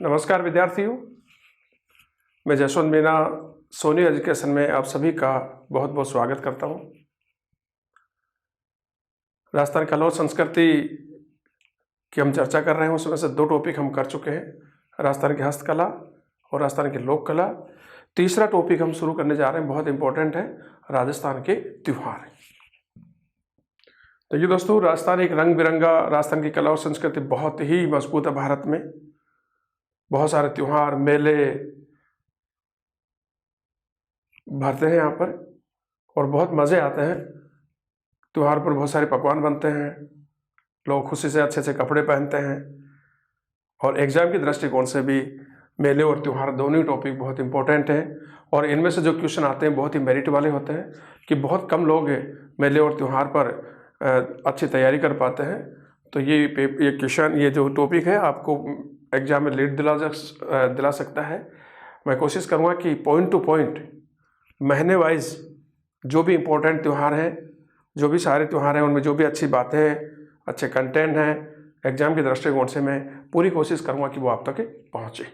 नमस्कार विद्यार्थियों, मैं जसवंत मीना सोनी एजुकेशन में आप सभी का बहुत बहुत स्वागत करता हूं। राजस्थान कला और संस्कृति की हम चर्चा कर रहे हैं, उसमें से दो टॉपिक हम कर चुके हैं, राजस्थान की हस्तकला और राजस्थान की लोक कला। तीसरा टॉपिक हम शुरू करने जा रहे हैं, बहुत इंपॉर्टेंट है, राजस्थान के त्योहार। तो ये दोस्तों, राजस्थान एक रंग बिरंगा, राजस्थान की कला और संस्कृति बहुत ही मजबूत है। भारत में बहुत सारे त्योहार मेले भरते हैं यहाँ पर और बहुत मज़े आते हैं। त्योहार पर बहुत सारे पकवान बनते हैं, लोग खुशी से अच्छे अच्छे कपड़े पहनते हैं। और एग्जाम की दृष्टिकोण से भी मेले और त्योहार दोनों ही टॉपिक बहुत इंपॉर्टेंट हैं। और इनमें से जो क्वेश्चन आते हैं बहुत ही मेरिट वाले होते हैं कि बहुत कम लोग मेले और त्योहार पर अच्छी तैयारी कर पाते हैं। तो ये क्वेश्चन, ये जो टॉपिक है, आपको एग्जाम में लीड दिला सकता है। मैं कोशिश करूँगा कि पॉइंट टू पॉइंट, महीने वाइज जो भी इम्पोर्टेंट त्यौहार हैं, जो भी सारे त्यौहार हैं, उनमें जो भी अच्छी बातें हैं, अच्छे कंटेंट हैं, एग्जाम के दृष्टिकोण से मैं पूरी कोशिश करूँगा कि वो आप तक पहुँचे।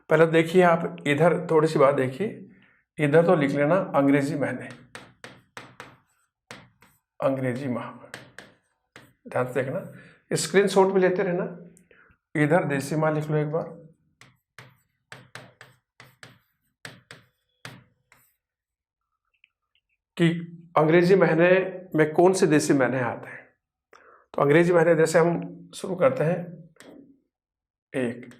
पहले देखिए, आप इधर थोड़ी सी बात देखिए, इधर तो लिख लेना अंग्रेजी महीने, अंग्रेजी माह। ध्यान से देखना, स्क्रीनशॉट भी लेते रहना। इधर देसी माह लिख लो एक बार, कि अंग्रेजी महीने में कौन से देसी महीने आते हैं। तो अंग्रेजी महीने जैसे हम शुरू करते हैं, एक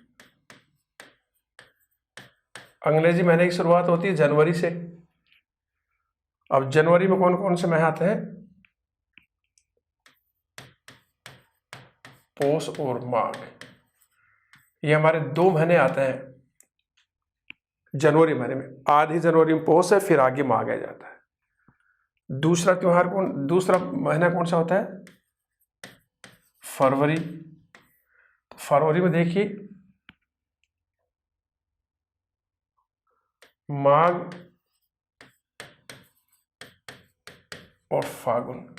अंग्रेजी महीने की शुरुआत होती है जनवरी से। अब जनवरी में कौन कौन से महीने आते हैं? पौष और माघ, ये हमारे दो महीने आते हैं जनवरी महीने में। आधी जनवरी में पौष है, फिर आगे माघ आ जाता है। दूसरा त्योहार दूसरा महीना कौन सा होता है? फरवरी। तो फरवरी में देखिए माघ और फागुन,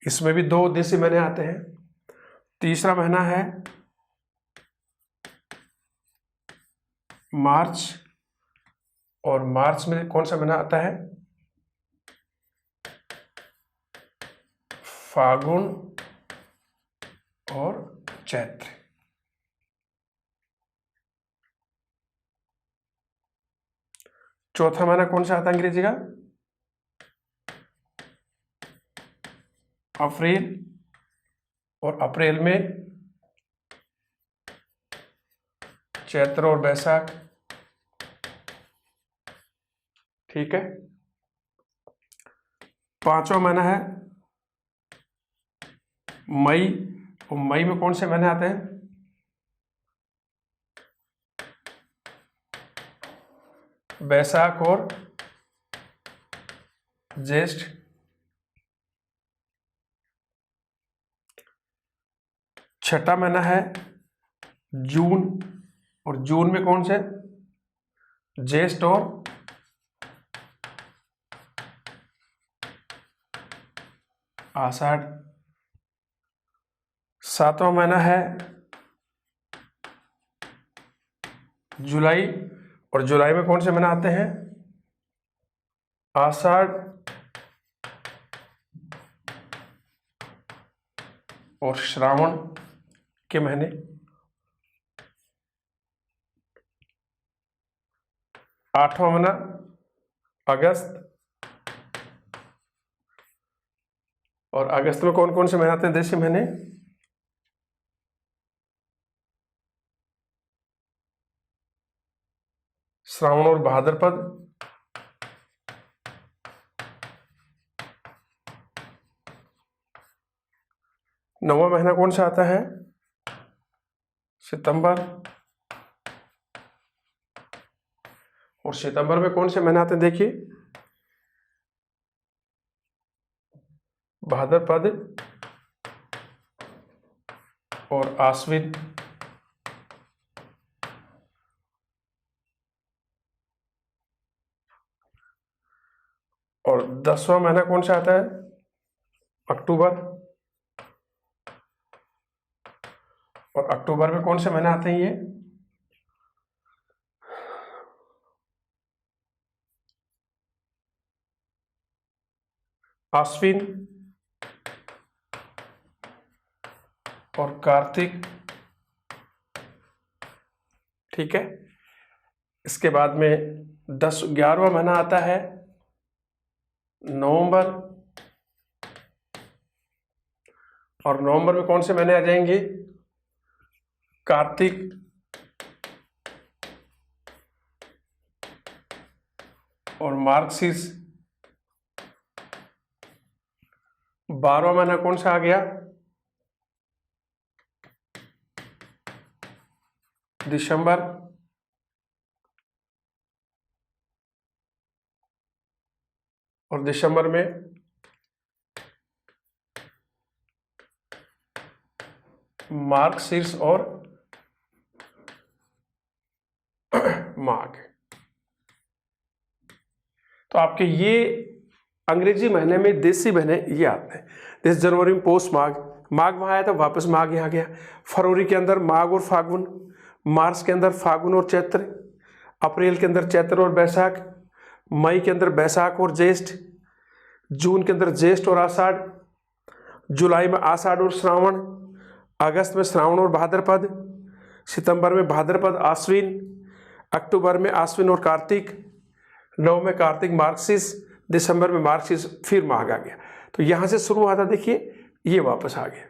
इसमें भी दो देसी महीने आते हैं। तीसरा महीना है मार्च, और मार्च में कौन सा महीना आता है? फागुन और चैत्र। चौथा महीना कौन सा आता है अंग्रेजी का? अप्रैल, और अप्रैल में चैत्र और बैसाख। ठीक है। पांचवा महीना है मई, और मई में कौन से महीने आते हैं? बैसाख और ज्येष्ठ। छठा महीना है जून, और जून में कौन से? ज्येष्ठ और आषाढ़। सातवां महीना है जुलाई, और जुलाई में कौन से महीने आते हैं? आषाढ़ और श्रावण के महीने। आठवां महीना अगस्त, और अगस्त में कौन कौन से महीने आते हैं देसी महीने? श्रावण और भाद्रपद। नौवां महीना कौन सा आता है? सितंबर, और सितंबर में कौन से महीने आते हैं? देखिए, भाद्रपद और आश्विन। और 10वां महीना कौन सा आता है? अक्टूबर, और अक्टूबर में कौन से महीने आते हैं? ये आश्विन और कार्तिक। ठीक है, इसके बाद में 11वां महीना आता है नवंबर, और नवंबर में कौन से महीने आ जाएंगे? कार्तिक, और मार्गशीर्ष। 12वां महीना कौन सा आ गया? दिसंबर, और दिसंबर में मार्गशीर्ष और माघ। तो आपके ये अंग्रेजी महीने में देसी महीने ये आते हैं। जैसे जनवरी में पौष माघ, माघ वहाँ आया तो वापस माघ यहाँ गया। फरवरी के अंदर माघ और फागुन, मार्च के अंदर फागुन और चैत्र, अप्रैल के अंदर चैत्र और बैसाख, मई के अंदर बैसाख और ज्येष्ठ, जून के अंदर ज्येष्ठ और आषाढ़, जुलाई में आषाढ़ और श्रावण, अगस्त में श्रावण और भाद्रपद, सितंबर में भाद्रपद आश्विन, अक्टूबर में आश्विन और कार्तिक, नवंबर में कार्तिक मार्गशीर्ष, दिसंबर में मार्गशीर्ष, फिर माघ आ गया। तो यहां से शुरू हुआ था, देखिए ये वापस आ गया।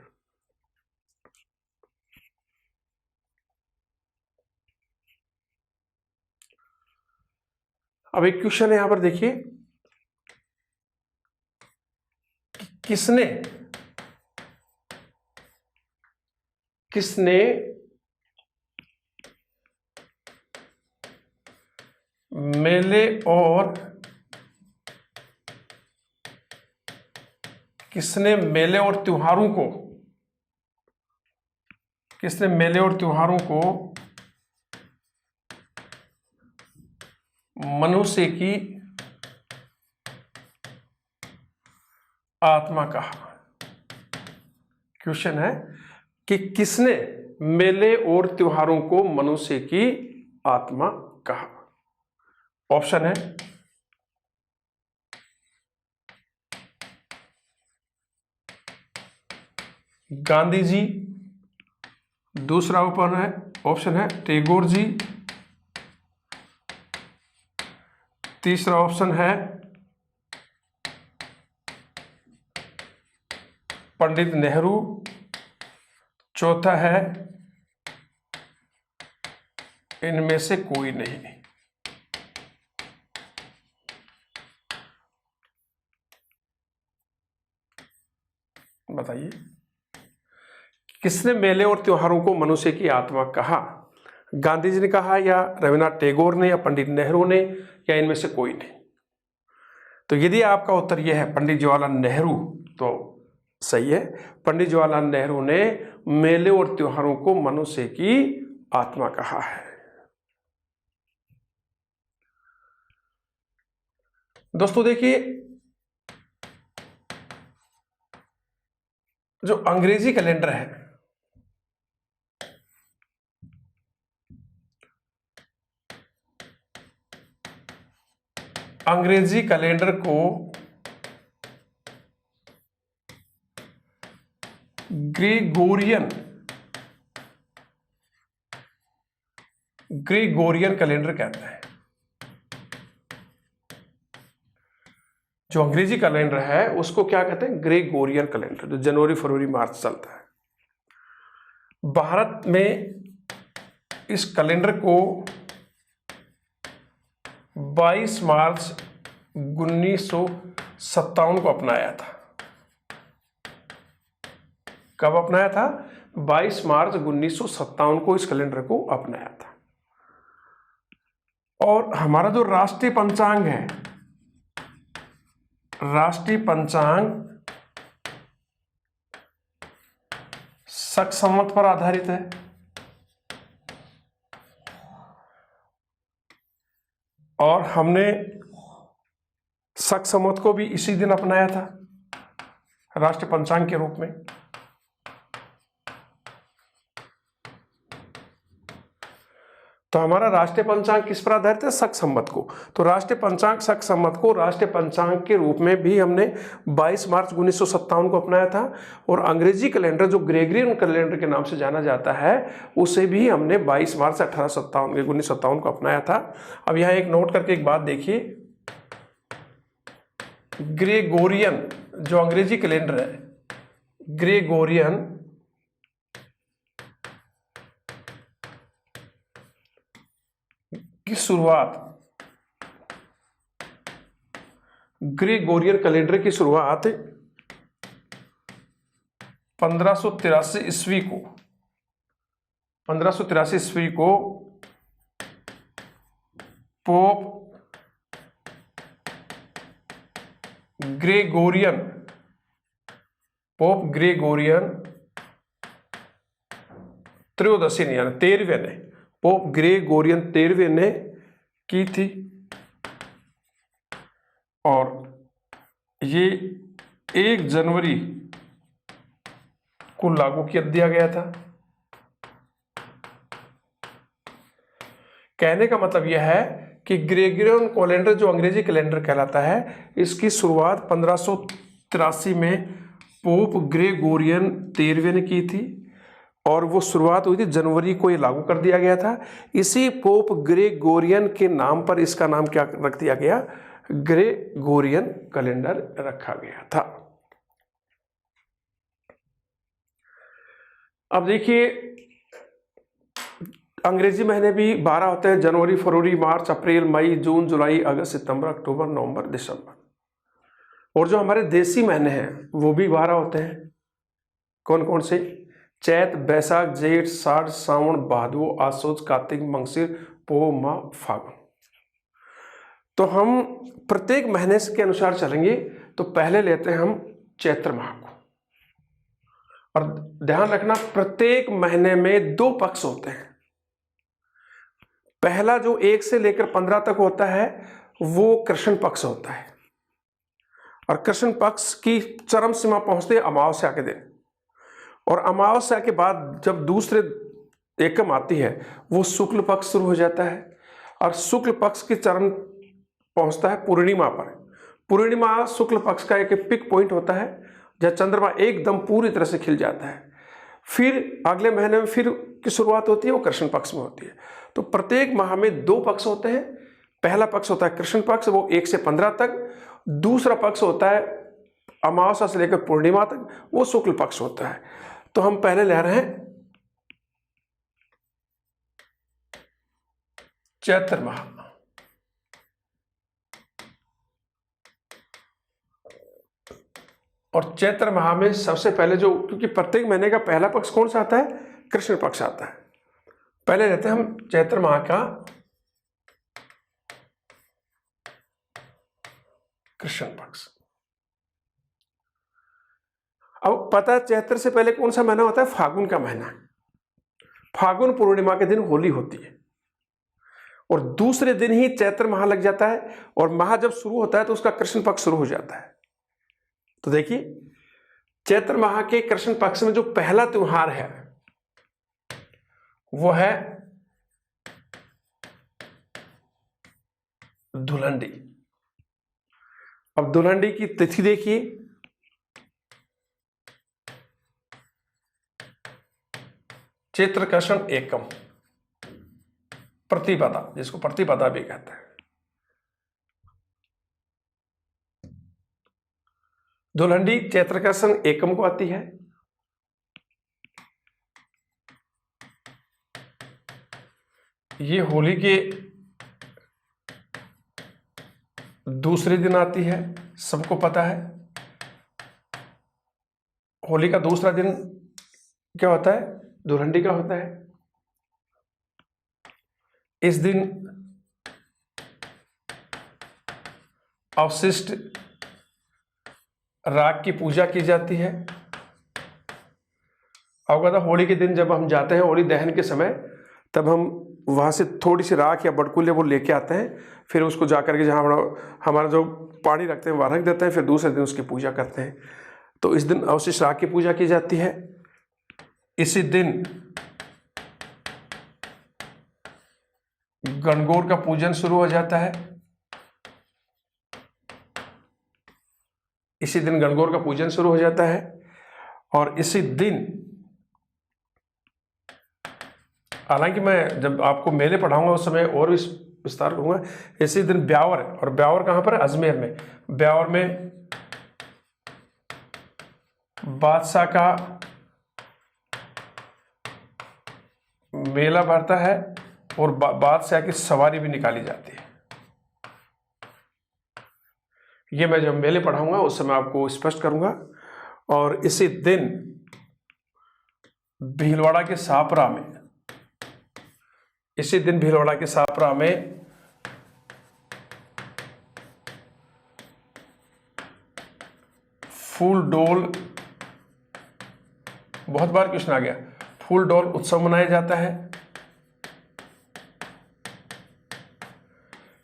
अब एक क्वेश्चन है यहां पर, देखिए किसने मेले और त्योहारों को मनुष्य की आत्मा कहा? क्वेश्चन है कि किसने मेले और त्योहारों को मनुष्य की आत्मा कहा? ऑप्शन है गांधी जी, दूसरा ऑप्शन है टैगोर जी, तीसरा ऑप्शन है पंडित नेहरू, चौथा है इनमें से कोई नहीं। बताइए किसने मेले और त्योहारों को मनुष्य की आत्मा कहा? गांधी जी ने कहा, या रविन्द्रनाथ टैगोर ने, या पंडित नेहरू ने, या इनमें से कोई नहीं? तो यदि आपका उत्तर यह है पंडित जवाहरलाल नेहरू, तो सही है। पंडित जवाहरलाल नेहरू ने मेले और त्योहारों को मनुष्य की आत्मा कहा है। दोस्तों देखिए, जो अंग्रेजी कैलेंडर है, अंग्रेजी कैलेंडर को ग्रेगोरियन कैलेंडर कहते हैं। जो अंग्रेजी कैलेंडर है उसको क्या कहते हैं? ग्रेगोरियन कैलेंडर, जो जनवरी फरवरी मार्च चलता है। भारत में इस कैलेंडर को 22 मार्च 1957 को अपनाया था। कब अपनाया था? 22 मार्च 1957 को इस कैलेंडर को अपनाया था। और हमारा जो राष्ट्रीय पंचांग है, राष्ट्रीय पंचांग शक संवत पर आधारित है। और हमने शक संवत को भी इसी दिन अपनाया था राष्ट्रीय पंचांग के रूप में। तो हमारा राष्ट्रीय पंचांग किस पर आधारित है? शक संवत को। तो राष्ट्रीय पंचांग शक संवत को राष्ट्रीय पंचांग के रूप में भी हमने 22 मार्च 1957 को अपनाया था, और अंग्रेजी कैलेंडर जो ग्रेगोरियन कैलेंडर के नाम से जाना जाता है उसे भी हमने 22 मार्च 1957 को अपनाया था। अब यहाँ एक नोट करके एक बात देखिए, ग्रेगोरियन जो अंग्रेजी कैलेंडर है, ग्रेगोरियन की शुरुआत, ग्रेगोरियन कैलेंडर की शुरुआत 1583 ईस्वी को, 1583 ईस्वी को पोप ग्रेगोरियन त्रयोदशी ने यानी 13वें ने, पोप ग्रेगोरियन 13वें ने की थी, और ये 1 जनवरी को लागू कर दिया गया था। कहने का मतलब यह है कि ग्रेगोरियन कैलेंडर जो अंग्रेजी कैलेंडर कहलाता है, इसकी शुरुआत 1583 में पोप ग्रेगोरियन 13वें ने की थी, और वो शुरुआत हुई थी जनवरी को, ये लागू कर दिया गया था। इसी पोप ग्रेगोरियन के नाम पर इसका नाम क्या रख दिया गया? ग्रेगोरियन कैलेंडर रखा गया था। अब देखिए अंग्रेजी महीने भी 12 होते हैं, जनवरी, फरवरी, मार्च, अप्रैल, मई, जून, जुलाई, अगस्त, सितंबर, अक्टूबर, नवंबर, दिसंबर। और जो हमारे देसी महीने हैं वो भी 12 होते हैं। कौन कौन से? चैत, बैसाख, जेठ, साठ, सावन, भादो, आश्वयुज, कार्तिक, मंगशीर, पोह, माह, फागुन। तो हम प्रत्येक महीने के अनुसार चलेंगे। तो पहले लेते हैं हम चैत्र माह को, और ध्यान रखना प्रत्येक महीने में 2 पक्ष होते हैं। पहला जो 1 से लेकर 15 तक होता है वो कृष्ण पक्ष होता है, और कृष्ण पक्ष की चरम सीमा पहुंचते अमावस्या के दिन, और अमावस्या के बाद जब दूसरे एकम आती है वो शुक्ल पक्ष शुरू हो जाता है, और शुक्ल पक्ष की चरम पहुंचता है पूर्णिमा पर। पूर्णिमा शुक्ल पक्ष का एक पिक पॉइंट होता है जब चंद्रमा एकदम पूरी तरह से खिल जाता है। फिर अगले महीने में फिर की शुरुआत होती है, वो कृष्ण पक्ष में होती है। तो प्रत्येक माह में 2 पक्ष होते हैं। पहला पक्ष होता है कृष्ण पक्ष, वो 1 से 15 तक। दूसरा पक्ष होता है अमावस्या से लेकर पूर्णिमा तक, वो शुक्ल पक्ष होता है। तो हम पहले ले रहे हैं चैत्र माह। और चैत्र माह में सबसे पहले जो, क्योंकि प्रत्येक महीने का पहला पक्ष कौन सा आता है? कृष्ण पक्ष आता है। पहले लेते हैं हम चैत्र माह का कृष्ण पक्ष। अब पता है चैत्र से पहले कौन सा महीना होता है? फागुन का महीना। फागुन पूर्णिमा के दिन होली होती है, और दूसरे दिन ही चैत्र माह लग जाता है, और माह जब शुरू होता है तो उसका कृष्ण पक्ष शुरू हो जाता है। तो देखिए चैत्र माह के कृष्ण पक्ष में जो पहला त्योहार है वो है धुलंडी। अब धुलंडी की तिथि देखिए, चैत्र कृष्ण एकम, प्रतिपदा, जिसको प्रतिपदा भी कहते हैं। धुलंडी चैत्र कृष्ण एकम को आती है। ये होली के दूसरे दिन आती है, सबको पता है। होली का दूसरा दिन क्या होता है? धुलंडी का होता है। इस दिन अवशिष्ट राख की पूजा की जाती है। अवगत होली के दिन जब हम जाते हैं होली दहन के समय, तब हम वहाँ से थोड़ी सी राख या बटकुल्य वो लेके आते हैं, फिर उसको जा करके जहाँ हमारा जो पानी रखते हैं वहाँ रख देते हैं, फिर दूसरे दिन उसकी पूजा करते हैं। तो इस दिन अवशिष्ट राख की पूजा की जाती है। इसी दिन गणगौर का पूजन शुरू हो जाता है। इसी दिन गणगौर का पूजन शुरू हो जाता है और इसी दिन, हालांकि मैं जब आपको मेले पढ़ाऊंगा उस समय और भी विस्तार करूंगा। इसी दिन ब्यावर, और ब्यावर कहां पर है? अजमेर में। ब्यावर में बादशाह का मेला भरता है और बादशाह की सवारी भी निकाली जाती है। ये मैं जब मेले पढ़ाऊंगा उस समय आपको स्पष्ट करूंगा। और इसी दिन भीलवाड़ा के सापरा में, इसी दिन भीलवाड़ा के सापरा में फूल डोल, बहुत बार क्वेश्चन आ गया, फूल डोल उत्सव मनाया जाता है।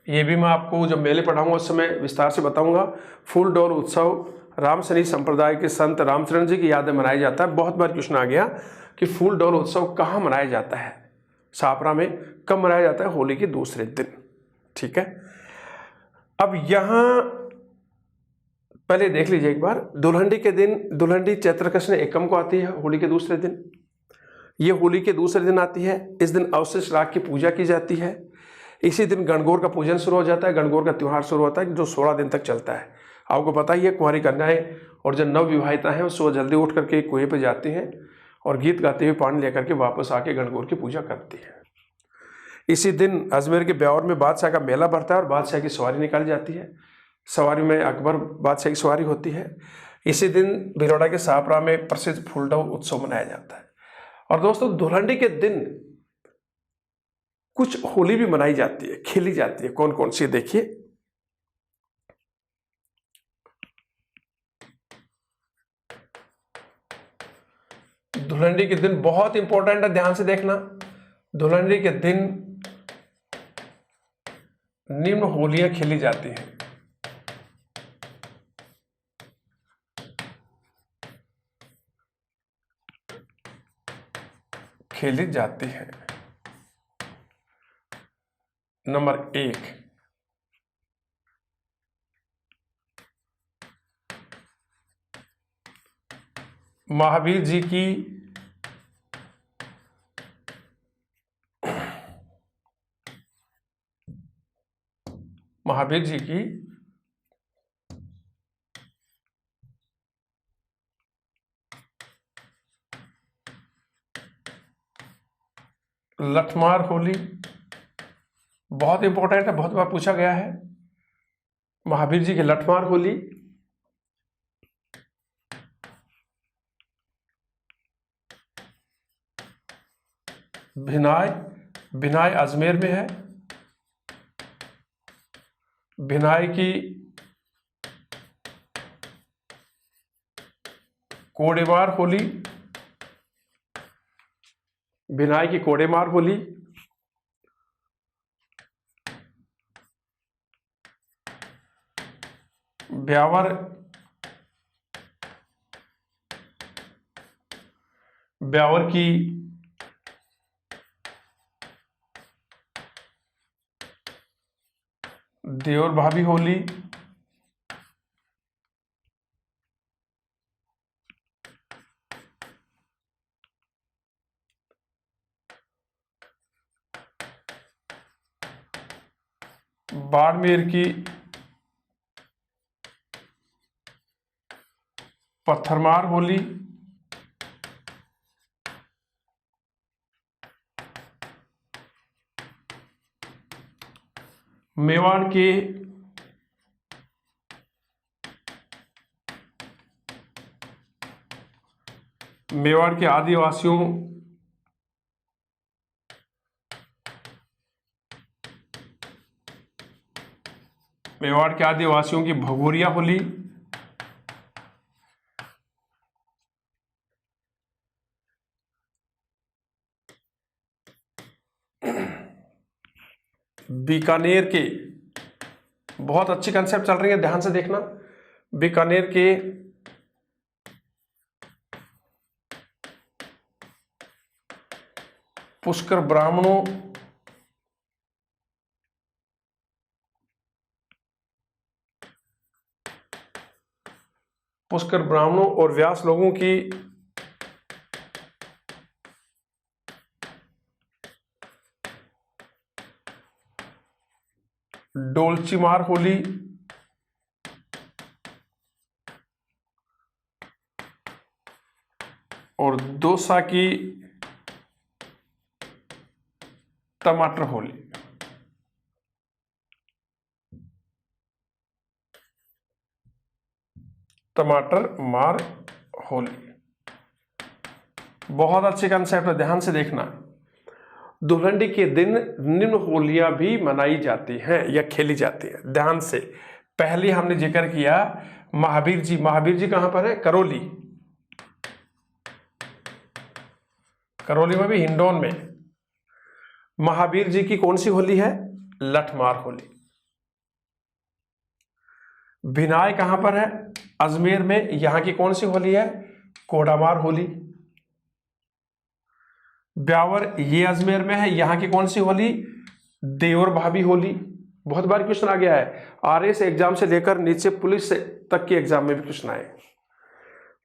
ये भी मैं आपको जब मेले पढ़ाऊंगा उस समय विस्तार से बताऊंगा। फूल डोल उत्सव रामसनी संप्रदाय के संत रामचरण जी की याद में मनाया जाता है। बहुत बार क्वेश्चन आ गया कि फूल डोल उत्सव कहाँ मनाया जाता है? सापरा में। कब मनाया जाता है? होली के दूसरे दिन। ठीक है, अब यहां पहले देख लीजिए एक बार। दुल्हनडी के दिन, दुल्हनडी चैत्र कृष्ण एकम को आती है, होली के दूसरे दिन। ये होली के दूसरे दिन आती है। इस दिन अवशिष्ट राग की पूजा की जाती है। इसी दिन गणगौर का पूजन शुरू हो जाता है। गणगौर का त्यौहार शुरू होता है जो 16 दिन तक चलता है। आपको पता ही है, कुंवारी कन्याएं और जो नव विवाहिता हैं सुबह जल्दी उठ करके कुएं पर जाती हैं और गीत गाते हुए पानी लेकर के वापस आके गणगौर की पूजा करती है। इसी दिन अजमेर के ब्यावर में बादशाह का मेला भरता है और बादशाह की सवारी निकाली जाती है। सवारी में अकबर बादशाह की सवारी होती है। इसी दिन भीलवाड़ा के सापरा में प्रसिद्ध फूलडोल उत्सव मनाया जाता है। और दोस्तों, दुल्हनडी के दिन कुछ होली भी मनाई जाती है, खेली जाती है। कौन कौन सी देखिए। दुल्हनडी के दिन बहुत इंपॉर्टेंट है, ध्यान से देखना। दुल्हनडी के दिन निम्न होलियां खेली जाती हैं। खेली जाती है। नंबर 1, महावीर जी की लठमार होली, बहुत इंपॉर्टेंट है, बहुत बार पूछा गया है। महावीर जी की लठमार होली। भिनाय, भिनाय अजमेर में है। भिनाय की कोडेमार होली, भिनाय की कोडेमार होली। ब्यावर, ब्यावर की देवर भाभी होली। बाड़मेर की पत्थरमार होली। मेवाड़ के आदिवासियों की भगोरिया होली। बीकानेर के, बहुत अच्छी कंसेप्ट चल रही है, ध्यान से देखना। बीकानेर के पुष्कर ब्राह्मणों पुष्कर ब्राह्मणों और व्यास लोगों की डोलचीमार होली और दोसा की टमाटर होली। टमाटर मार होली बहुत अच्छे कंसेप्ट है, ध्यान से देखना। धुलंडी के दिन निम्न होलियां भी मनाई जाती हैं या खेली जाती है। ध्यान से, पहले हमने जिक्र किया महावीर जी। महावीर जी कहां पर है? करौली। करौली में भी हिंडौन में। महावीर जी की कौन सी होली है? लठमार होली। भिनाय कहां पर है? अजमेर में। यहां की कौन सी होली है? कोडामार होली। ब्यावर ये अजमेर में है, यहां की कौन सी होली? देवर भाभी होली। बहुत बार क्वेश्चन आ गया है, आरएस एग्जाम से लेकर नीचे पुलिस तक के एग्जाम में भी क्वेश्चन आए।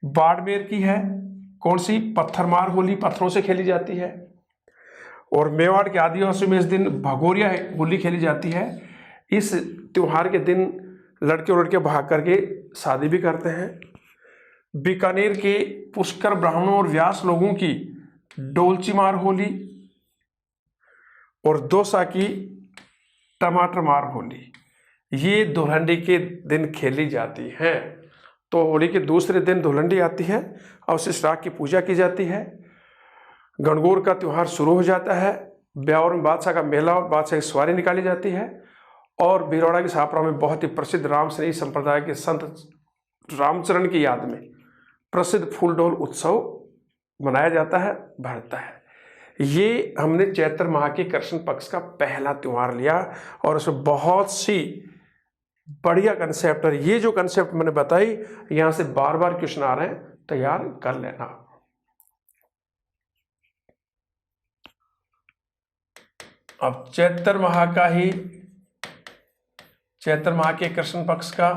बाड़मेर की है कौन सी? पत्थरमार होली, पत्थरों से खेली जाती है। और मेवाड़ के आदिवासी में इस दिन भगोरिया होली खेली जाती है। इस त्योहार के दिन लड़के और लड़के भाग करके शादी भी करते हैं। बीकानेर के पुष्कर ब्राह्मणों और व्यास लोगों की डोलचीमार होली और दौसा की टमाटर मार होली, ये धुलंडी के दिन खेली जाती है। तो होली के दूसरे दिन धुलंडी आती है और उस राग की पूजा की जाती है। गणगौर का त्यौहार शुरू हो जाता है। ब्यावर में बादशाह का मेला और बादशाह की सवारी निकाली जाती है। और भिलवाड़ा की शाहपुरा में बहुत ही प्रसिद्ध राम स्नेही संप्रदाय के संत रामचरण की याद में प्रसिद्ध फूल डोल उत्सव मनाया जाता है, बढ़ता है। ये हमने चैत्र माह के कृष्ण पक्ष का पहला त्यौहार लिया और उसमें बहुत सी बढ़िया कंसेप्ट है। ये जो कंसेप्ट मैंने बताई, यहां से बार बार क्वेश्चन आ रहे हैं, तैयार कर लेना। अब चैत्र माह के कृष्ण पक्ष का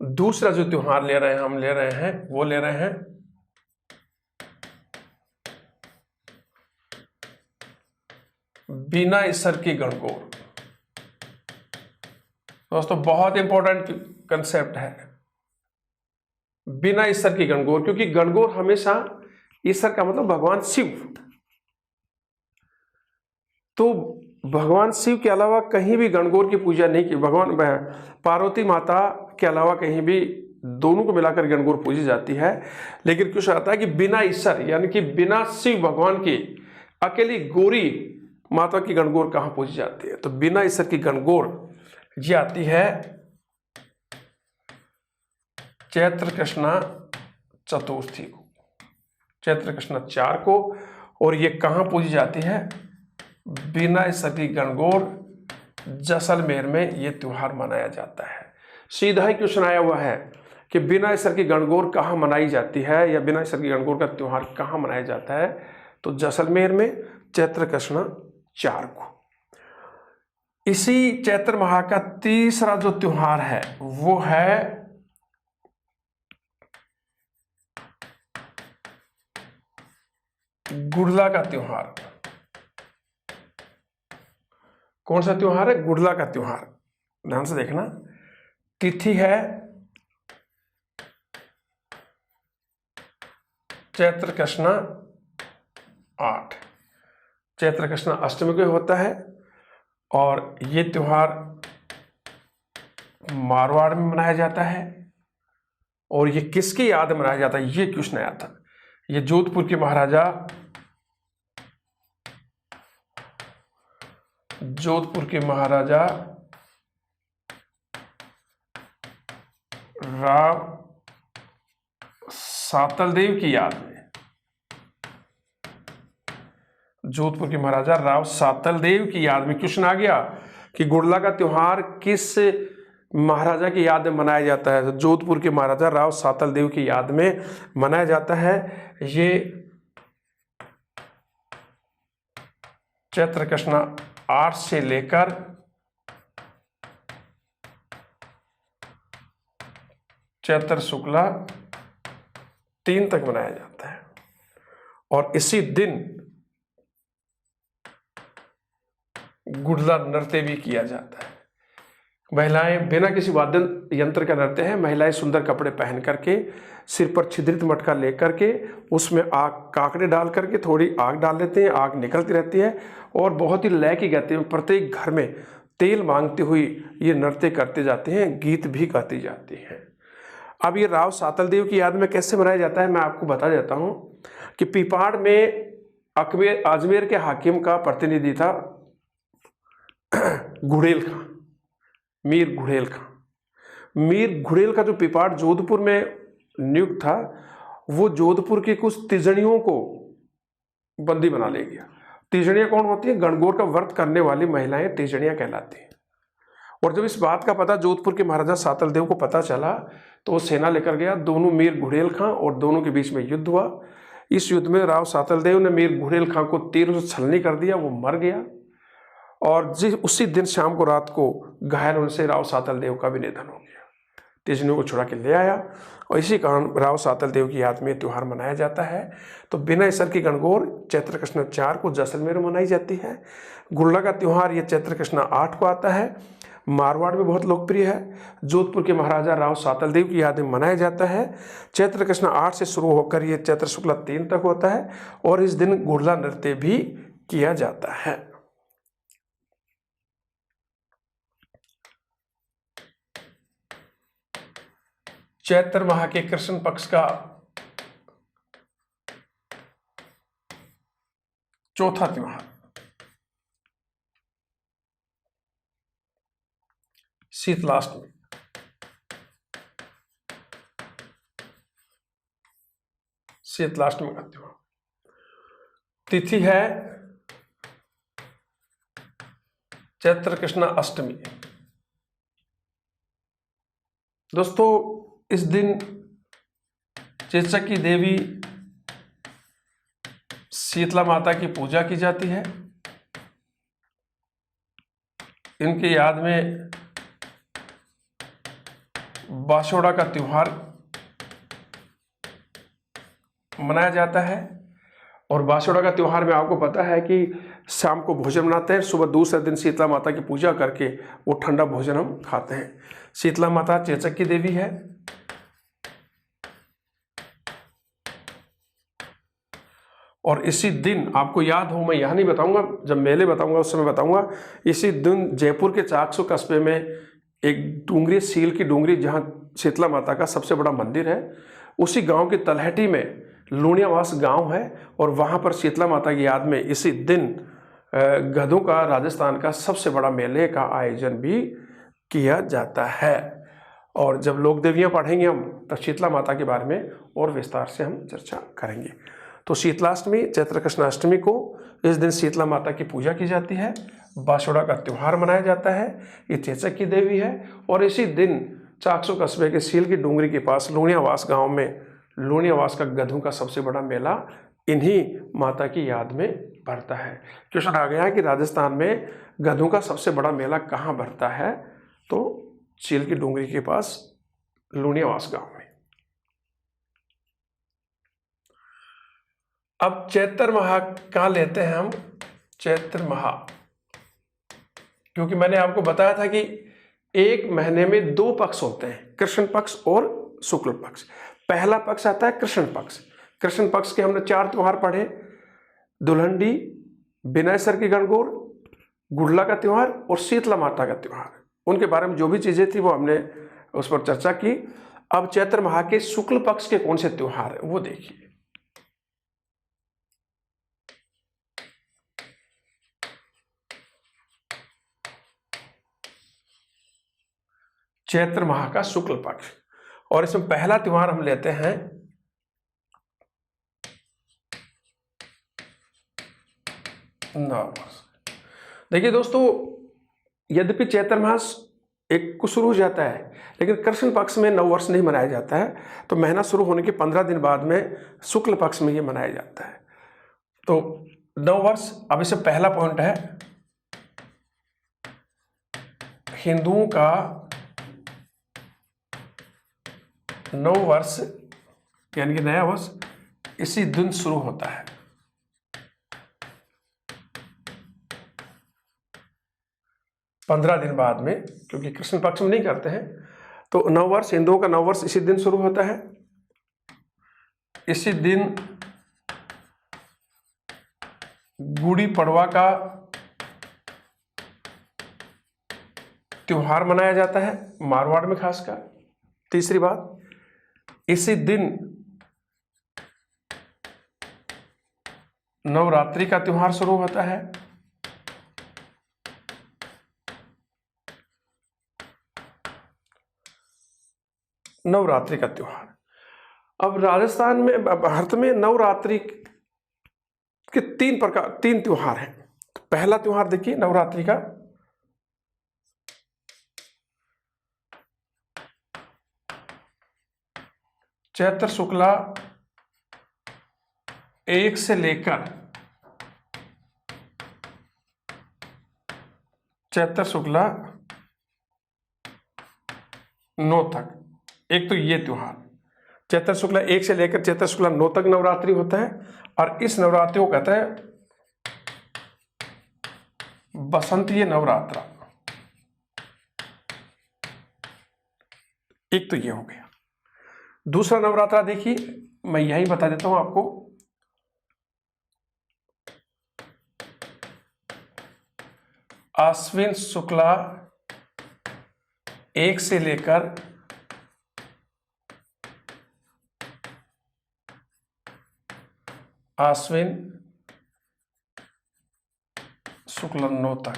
दूसरा जो त्योहार ले रहे हैं वो ले रहे हैं बिना ईसर की गणगौर। दोस्तों बहुत इंपॉर्टेंट कंसेप्ट है बिना ईसर की गणगौर, क्योंकि गणगौर हमेशा ईसर का मतलब भगवान शिव। तो भगवान शिव के अलावा कहीं भी गणगौर की पूजा नहीं की। भगवान पार्वती माता के अलावा कहीं भी दोनों को मिलाकर गणगौर पूजी जाती है। लेकिन कुछ आता है कि बिना ईश्वर यानी कि बिना शिव भगवान की अकेली गौरी माता की गणगौर कहां पूजी जाती है? तो बिना ईश्वर की गणगौर ये आती है चैत्र कृष्णा चतुर्थी को, चैत्र कृष्णा 4 को। और ये कहां पूजी जाती है? बिना ईश्वर की गणगौर जैसलमेर में ये त्योहार मनाया जाता है। सीधा ही क्वेश्चन आया हुआ है कि बिना ईश्वर की गणगौर कहाँ मनाई जाती है या बिना ईश्वर की गणगौर का त्योहार कहाँ मनाया जाता है? तो जैसलमेर में चैत्र कृष्णा 4 को। इसी चैत्र माह का तीसरा जो त्योहार है वो है गुड़ला का त्योहार। कौन सा त्योहार है? गुड़ला का त्योहार। ध्यान से देखना, तिथि है चैत्र कृष्णा 8, चैत्र कृष्णा अष्टमी को होता है। और ये त्योहार मारवाड़ में मनाया जाता है। और ये किसकी याद में मनाया जाता है? ये क्वेश्चन आया था। ये जोधपुर के महाराजा राव सातलदेव की याद में, जोधपुर के महाराजा राव सातलदेव की याद में क्वेश्चन आ गया कि गुड़ला का त्योहार किस महाराजा की याद में मनाया जाता है? तो जोधपुर के महाराजा राव सातलदेव की याद में मनाया जाता है। ये चैत्र कृष्णा 8 से लेकर चैत्र शुक्ला 3 तक मनाया जाता है। और इसी दिन गुड़ला नृत्य भी किया जाता है। महिलाएं बिना किसी वाद्य यंत्र का नृत्य है। महिलाएं सुंदर कपड़े पहन करके, सिर पर छिद्रित मटका लेकर के, उसमें आग काकड़े डाल करके थोड़ी आग डाल लेते हैं, आग निकलती रहती है और बहुत ही लय की गति में प्रत्येक घर में तेल मांगती हुई ये नृत्य करते जाते हैं, गीत भी गाती जाती हैं। अब ये राव सातल देव की याद में कैसे मनाया जाता है मैं आपको बता देता हूँ कि पीपाड़ में अजमेर के हाकिम का प्रतिनिधि था घुड़ेल खां, मीर घुड़ेल खां। मीर घुड़ेल का जो पीपाड़ जोधपुर में नियुक्त था, वो जोधपुर के कुछ तिजड़ियों को बंदी बना ले गया। तिजड़ियां कौन होती हैं? गणगौर का व्रत करने वाली महिलाएं तिजड़ियां कहलाती हैं। और जब इस बात का पता जोधपुर के महाराजा सातल देव को पता चला तो वो सेना लेकर गया। दोनों मीर घुड़ेल खां और दोनों के बीच में युद्ध हुआ। इस युद्ध में राव सातल देव ने मीर घुड़ेल खां को तीर से छलनी कर दिया, वो मर गया। और उसी दिन शाम को रात को घायल होने से राव सातल देव का भी निधन हो गया। तिजड़ियों को छुड़ा के ले आया और इसी कारण राव सातल देव की याद में त्यौहार मनाया जाता है। तो बिना इसर की गणगौर चैत्र कृष्ण 4 को जैसलमेर में मनाई जाती है। गुड़ला का त्यौहार ये चैत्र कृष्ण 8 को आता है। मारवाड़ में बहुत लोकप्रिय है। जोधपुर के महाराजा राव सातल देव की याद में मनाया जाता है। चैत्र कृष्ण 8 से शुरू होकर ये चैत्र शुक्ला 3 तक होता है और इस दिन गुड़ला नृत्य भी किया जाता है। चैत्र माह के कृष्ण पक्ष का चौथा त्यौहार शीतलाष्टमी। शीतलाष्टमी का त्यौहार, तिथि है चैत्र कृष्ण अष्टमी। दोस्तों इस दिन चेचक की देवी शीतला माता की पूजा की जाती है। इनकी याद में बाशोड़ा का त्यौहार मनाया जाता है। और बाशोड़ा का त्यौहार में आपको पता है कि शाम को भोजन बनाते हैं, सुबह दूसरे दिन शीतला माता की पूजा करके वो ठंडा भोजन हम खाते हैं। शीतला माता चेचक की देवी है। और इसी दिन आपको याद हो, मैं यहाँ नहीं बताऊंगा, जब मेले बताऊंगा उस समय बताऊंगा। इसी दिन जयपुर के चाकसू कस्बे में एक डूंगरी, सील की डूंगरी, जहाँ शीतला माता का सबसे बड़ा मंदिर है, उसी गांव की तलहटी में लूणियावास गांव है और वहां पर शीतला माता की याद में इसी दिन गधों का, राजस्थान का सबसे बड़ा मेले का आयोजन भी किया जाता है। और जब लोक देवियाँ पढ़ेंगे हम, तब शीतला माता के बारे में और विस्तार से हम चर्चा करेंगे। तो शीतलाष्टमी, चैत्र कृष्णाष्टमी को इस दिन शीतला माता की पूजा की जाती है। बाशोड़ा का त्यौहार मनाया जाता है। ये चेचक की देवी है। और इसी दिन चाकसू कस्बे के सील की डूंगरी के पास लूणियावास गांव में लूणियावास का गधों का सबसे बड़ा मेला इन्हीं माता की याद में भरता है। क्वेश्चन आ गया है कि राजस्थान में गधों का सबसे बड़ा मेला कहाँ भरता है? तो सील की डूंगरी के पास लूणियावास गांव में। अब चैत्र माह कहाँ लेते हैं हम? चैत्र माह, क्योंकि मैंने आपको बताया था कि एक महीने में 2 पक्ष होते हैं, कृष्ण पक्ष और शुक्ल पक्ष। पहला पक्ष आता है कृष्ण पक्ष। कृष्ण पक्ष के हमने 4 त्यौहार पढ़े, दुल्हनडी, बिनायसर की गणगौर, गुड़ला का त्यौहार और शीतला माता का त्यौहार। उनके बारे में जो भी चीजें थी वो हमने उस पर चर्चा की। अब चैत्र माह के शुक्ल पक्ष के कौन से त्यौहार है वो देखिए। चैत्र माह का शुक्ल पक्ष, और इसमें पहला त्यौहार हम लेते हैं नववर्ष। देखिए दोस्तों, यद्यपि चैत्र मास 1 को शुरू हो जाता है, लेकिन कृष्ण पक्ष में नववर्ष नहीं मनाया जाता है। तो महीना शुरू होने के 15 दिन बाद में शुक्ल पक्ष में ये मनाया जाता है। तो नववर्ष, अब इससे पहला पॉइंट है हिंदुओं का नव वर्ष यानी कि नया वर्ष इसी दिन शुरू होता है। पंद्रह दिन बाद में, क्योंकि कृष्ण पक्ष में नहीं करते हैं, तो नववर्ष, हिंदुओं का नववर्ष इसी दिन शुरू होता है। इसी दिन गुड़ी पड़वा का त्योहार मनाया जाता है, मारवाड़ में खासकर। तीसरी बात, इसी दिन नवरात्रि का त्योहार शुरू होता है। नवरात्रि का त्योहार। अब राजस्थान में, भारत में नवरात्रि के तीन त्योहार हैं। तो पहला त्योहार देखिए नवरात्रि का, चैत्र शुक्ला 1 से लेकर चैत्र शुक्ला 9 तक। एक तो ये त्योहार चैत्र शुक्ला 1 से लेकर चैत्र शुक्ला 9 तक नवरात्रि होता है, और इस नवरात्रि को कहते हैं बसंतीय नवरात्रा। एक तो ये हो गया। दूसरा नवरात्रा देखिए, मैं यही बता देता हूं आपको। आश्विन शुक्ला 1 से लेकर आश्विन शुक्ला 9 तक,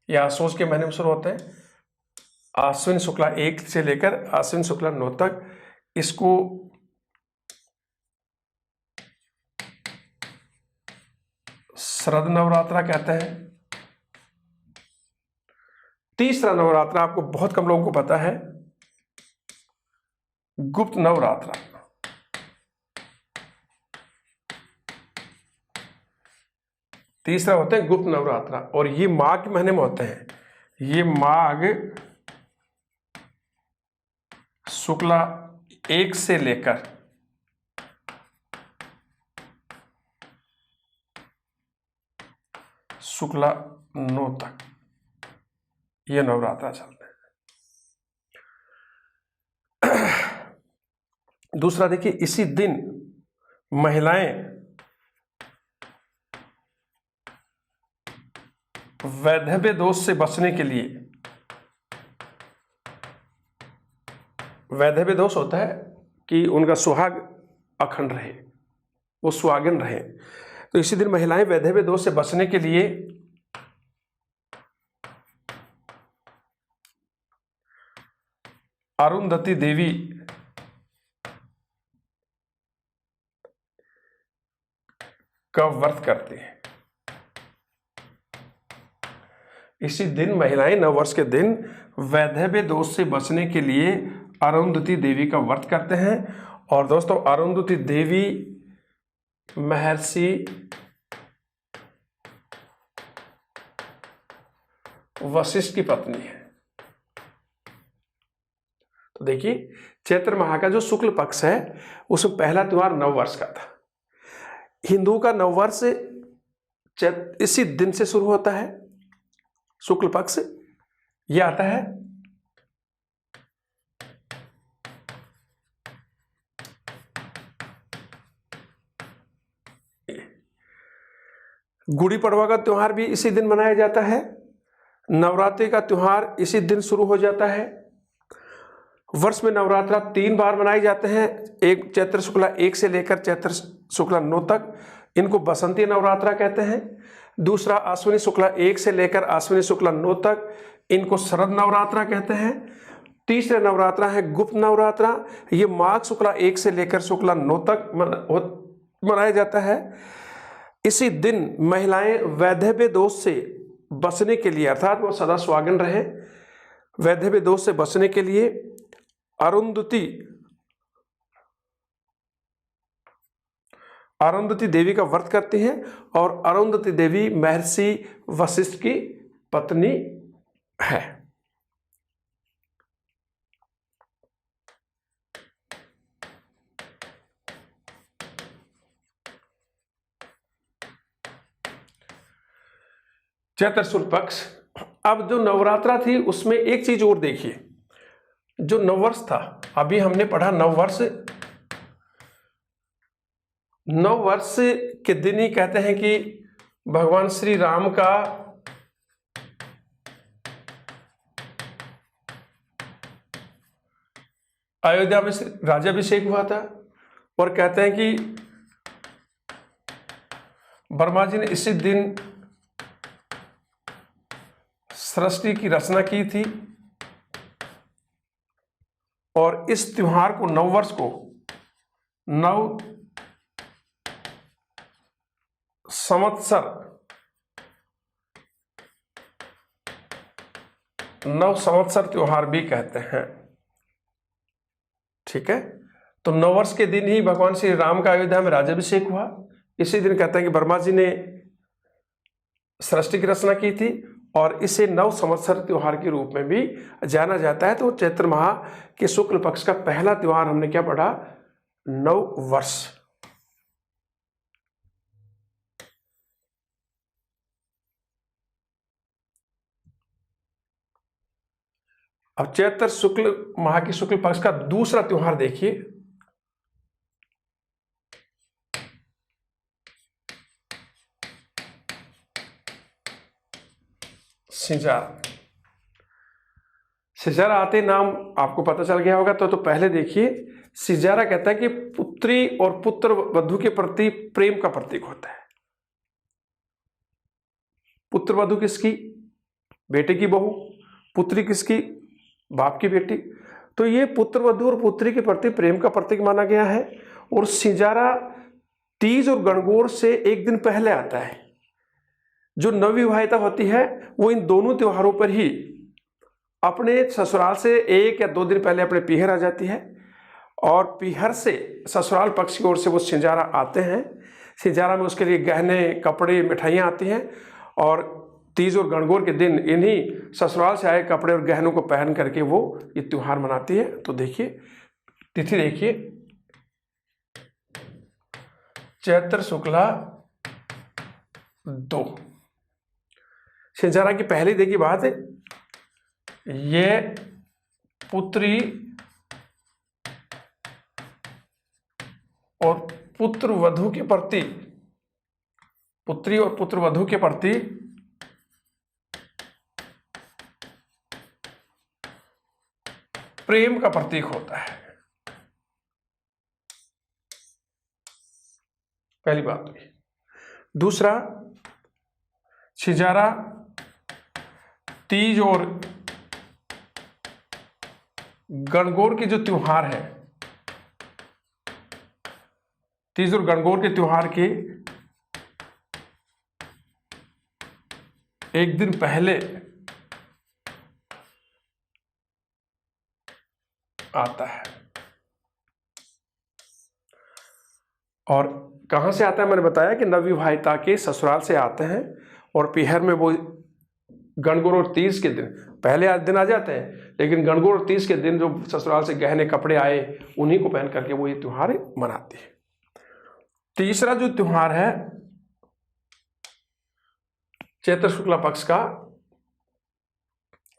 यह आश्विन के महीने में शुरू होते हैं। आश्विन शुक्ला 1 से लेकर आश्विन शुक्ला 9 तक, इसको शरद नवरात्रा कहते हैं। तीसरा नवरात्रा आपको बहुत कम लोगों को पता है, गुप्त नवरात्रा। तीसरा होते हैं गुप्त नवरात्रा, और ये माघ के महीने में होते हैं। ये माघ शुक्ला 1 से लेकर शुक्ला 9 तक ये नवरात्रा चलते हैं। दूसरा देखिए, इसी दिन महिलाएं वैधव्य दोष से बचने के लिए, वैधव्य दोष होता है कि उनका सुहाग अखंड रहे, वो सुहागिन रहे, तो इसी दिन महिलाएं वैधव्य दोष से बचने के लिए अरुंधति देवी का व्रत करते हैं। इसी दिन महिलाएं नववर्ष के दिन वैधव्य दोष से बचने के लिए अरुंधति देवी का व्रत करते हैं। और दोस्तों, अरुंधति देवी महर्षि वशिष्ठ की पत्नी है। तो देखिए, चैत्र माह का जो शुक्ल पक्ष है, उसमें पहला त्योहार नववर्ष का था। हिंदुओं का नववर्ष इसी दिन से शुरू होता है, शुक्ल पक्ष यह आता है गुड़ी पड़वा का त्योहार भी इसी दिन मनाया जाता है। नवरात्रि का त्योहार इसी दिन शुरू हो जाता है। वर्ष में नवरात्रा 3 बार मनाए जाते हैं, एक चैत्र शुक्ला 1 से लेकर चैत्र शुक्ला 9 तक, इनको बसंती नवरात्रा कहते हैं। दूसरा आश्विनी शुक्ला 1 से लेकर आश्विनी शुक्ला 9 तक, इनको शरद नवरात्रा कहते हैं। तीसरा नवरात्रा है गुप्त नवरात्रा, ये माघ शुक्ला 1 से लेकर शुक्ला 9 तक मनाया जाता है। इसी दिन महिलाएं वैधव्य दोष से बचने के लिए, अर्थात वो सदा सुहागिन रहे, वैधव्य दोष से बचने के लिए अरुंधति देवी का व्रत करती हैं। और अरुंधति देवी महर्षि वशिष्ठ की पत्नी है। चैत्र शुक्ल पक्ष। अब जो नवरात्रा थी उसमें एक चीज और देखिए, जो नववर्ष था, अभी हमने पढ़ा नववर्ष, नववर्ष के दिन ही कहते हैं कि भगवान श्री राम का अयोध्या में राज्याभिषेक हुआ था, और कहते हैं कि वर्मा जी ने इसी दिन सृष्टि की रचना की थी, और इस त्योहार को, नववर्ष को, नव संवत्सर त्योहार भी कहते हैं। ठीक है, तो नववर्ष के दिन ही भगवान श्री राम का अयोध्या में राज्याभिषेक हुआ। इसी दिन कहते हैं कि वर्मा जी ने सृष्टि की रचना की थी, और इसे नव संवत्सर त्योहार के रूप में भी जाना जाता है। तो चैत्र माह के शुक्ल पक्ष का पहला त्योहार हमने क्या पढ़ा? नव वर्ष। अब चैत्र शुक्ल माह के शुक्ल पक्ष का दूसरा त्योहार देखिए, सिंजारा। सिंजारा आते नाम आपको पता चल गया होगा। तो पहले देखिए, सिंजारा कहता है कि पुत्री और पुत्र वधू के प्रति प्रेम का प्रतीक होता है। पुत्र वधू किसकी? बेटे की बहू। पुत्री किसकी? बाप की बेटी। तो ये पुत्र वधू और पुत्री के प्रति प्रेम का प्रतीक माना गया है। और सिंजारा तीज और गणगौर से एक दिन पहले आता है। जो नवविवाहिता होती है वो इन दोनों त्योहारों पर ही अपने ससुराल से 1 या 2 दिन पहले अपने पीहर आ जाती है, और पीहर से ससुराल पक्ष की ओर से वो सिंजारा आते हैं। सिंजारा में उसके लिए गहने, कपड़े, मिठाइयाँ आती हैं, और तीज और गणगौर के दिन इन्हीं ससुराल से आए कपड़े और गहनों को पहन करके वो ये त्योहार मनाती है। तो देखिए तिथि, देखिए चैत्र शुक्ला 2। सिंजारा की पहली देखिए बात है, ये पुत्री और पुत्र वधू के प्रति, पुत्री और पुत्र वधू के प्रति प्रेम का प्रतीक होता है। पहली बात तो ये। दूसरा, सिंजारा तीज और गणगौर के जो त्योहार है, तीज और गणगौर के त्योहार के एक दिन पहले आता है। और कहां से आता है? मैंने बताया कि नवविवाहिता के ससुराल से आते हैं, और पीहर में वो गणगौर और तीज के दिन पहले दिन आ जाते हैं, लेकिन गणगौर और तीज के दिन जो ससुराल से गहने कपड़े आए उन्हीं को पहन करके वो ये त्योहार मनाती है। तीसरा जो त्योहार है चैत्र शुक्ला पक्ष का,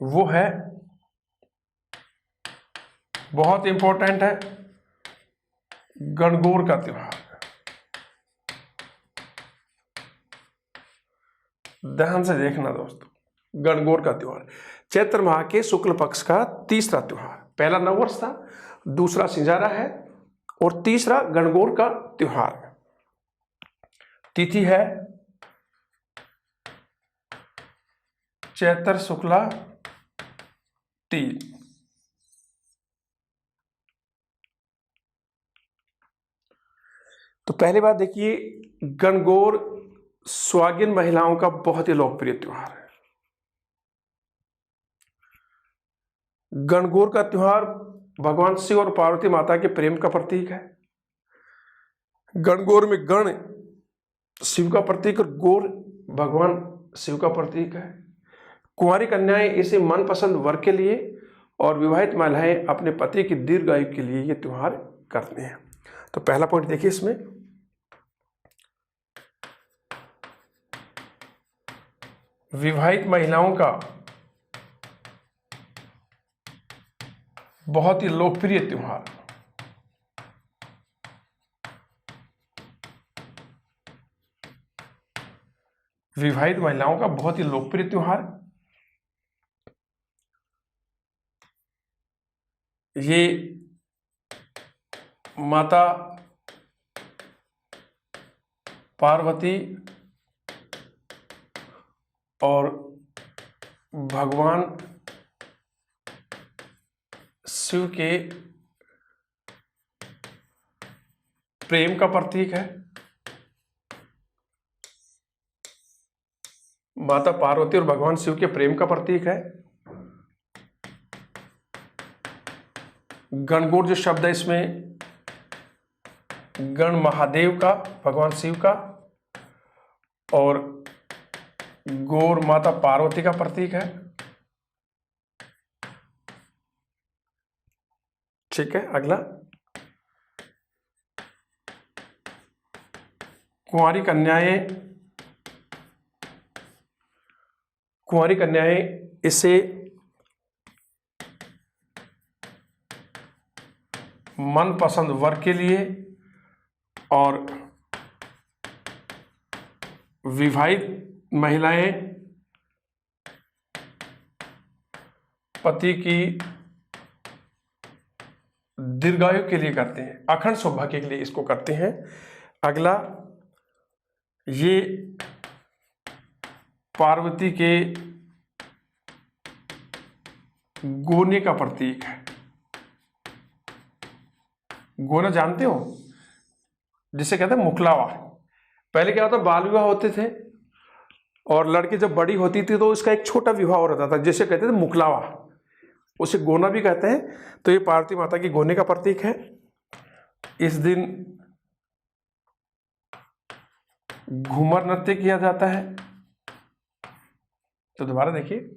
वो है, बहुत इंपॉर्टेंट है, गणगौर का त्योहार। ध्यान से देखना दोस्तों, गणगौर का त्योहार चैत्र माह के शुक्ल पक्ष का तीसरा त्योहार। पहला नववर्ष था, दूसरा सिंजारा है, और तीसरा गणगौर का त्योहार। तिथि है चैत्र शुक्ला 3। तो पहली बात देखिए, गणगौर सुहागिन महिलाओं का बहुत ही लोकप्रिय त्योहार है। गणगौर का त्योहार भगवान शिव और पार्वती माता के प्रेम का प्रतीक है। गणगौर में गण शिव का प्रतीक और गौर भगवान शिव का प्रतीक है। कुंवारी कन्याएं इसे मनपसंद वर के लिए, और विवाहित महिलाएं अपने पति की दीर्घायु के लिए ये त्योहार करते हैं। तो पहला पॉइंट देखिए इसमें, विवाहित महिलाओं का बहुत ही लोकप्रिय त्योहार। विवाहित महिलाओं का बहुत ही लोकप्रिय त्योहार। ये माता पार्वती और भगवान शिव के प्रेम का प्रतीक है। माता पार्वती और भगवान शिव के प्रेम का प्रतीक है। गणगौर जो शब्द है इसमें गण महादेव का, भगवान शिव का, और गौर माता पार्वती का प्रतीक है। ठीक है, अगला कुंवारी कन्याएं इसे मनपसंद वर के लिए और विवाहित महिलाएं पति की दीर्घायु के लिए करते हैं, अखंड सौभाग्य के लिए इसको करते हैं। अगला, ये पार्वती के गोने का प्रतीक है। गोना जानते हो, जिसे कहते हैं मुखलावा। पहले क्या होता, बाल विवाह होते थे और लड़की जब बड़ी होती थी तो उसका एक छोटा विवाह हो रहा था, जिसे कहते थे मुखलावा, उसे गोना भी कहते हैं। तो ये पार्वती माता की गोने का प्रतीक है। इस दिन घूमर नृत्य किया जाता है। तो दोबारा देखिए,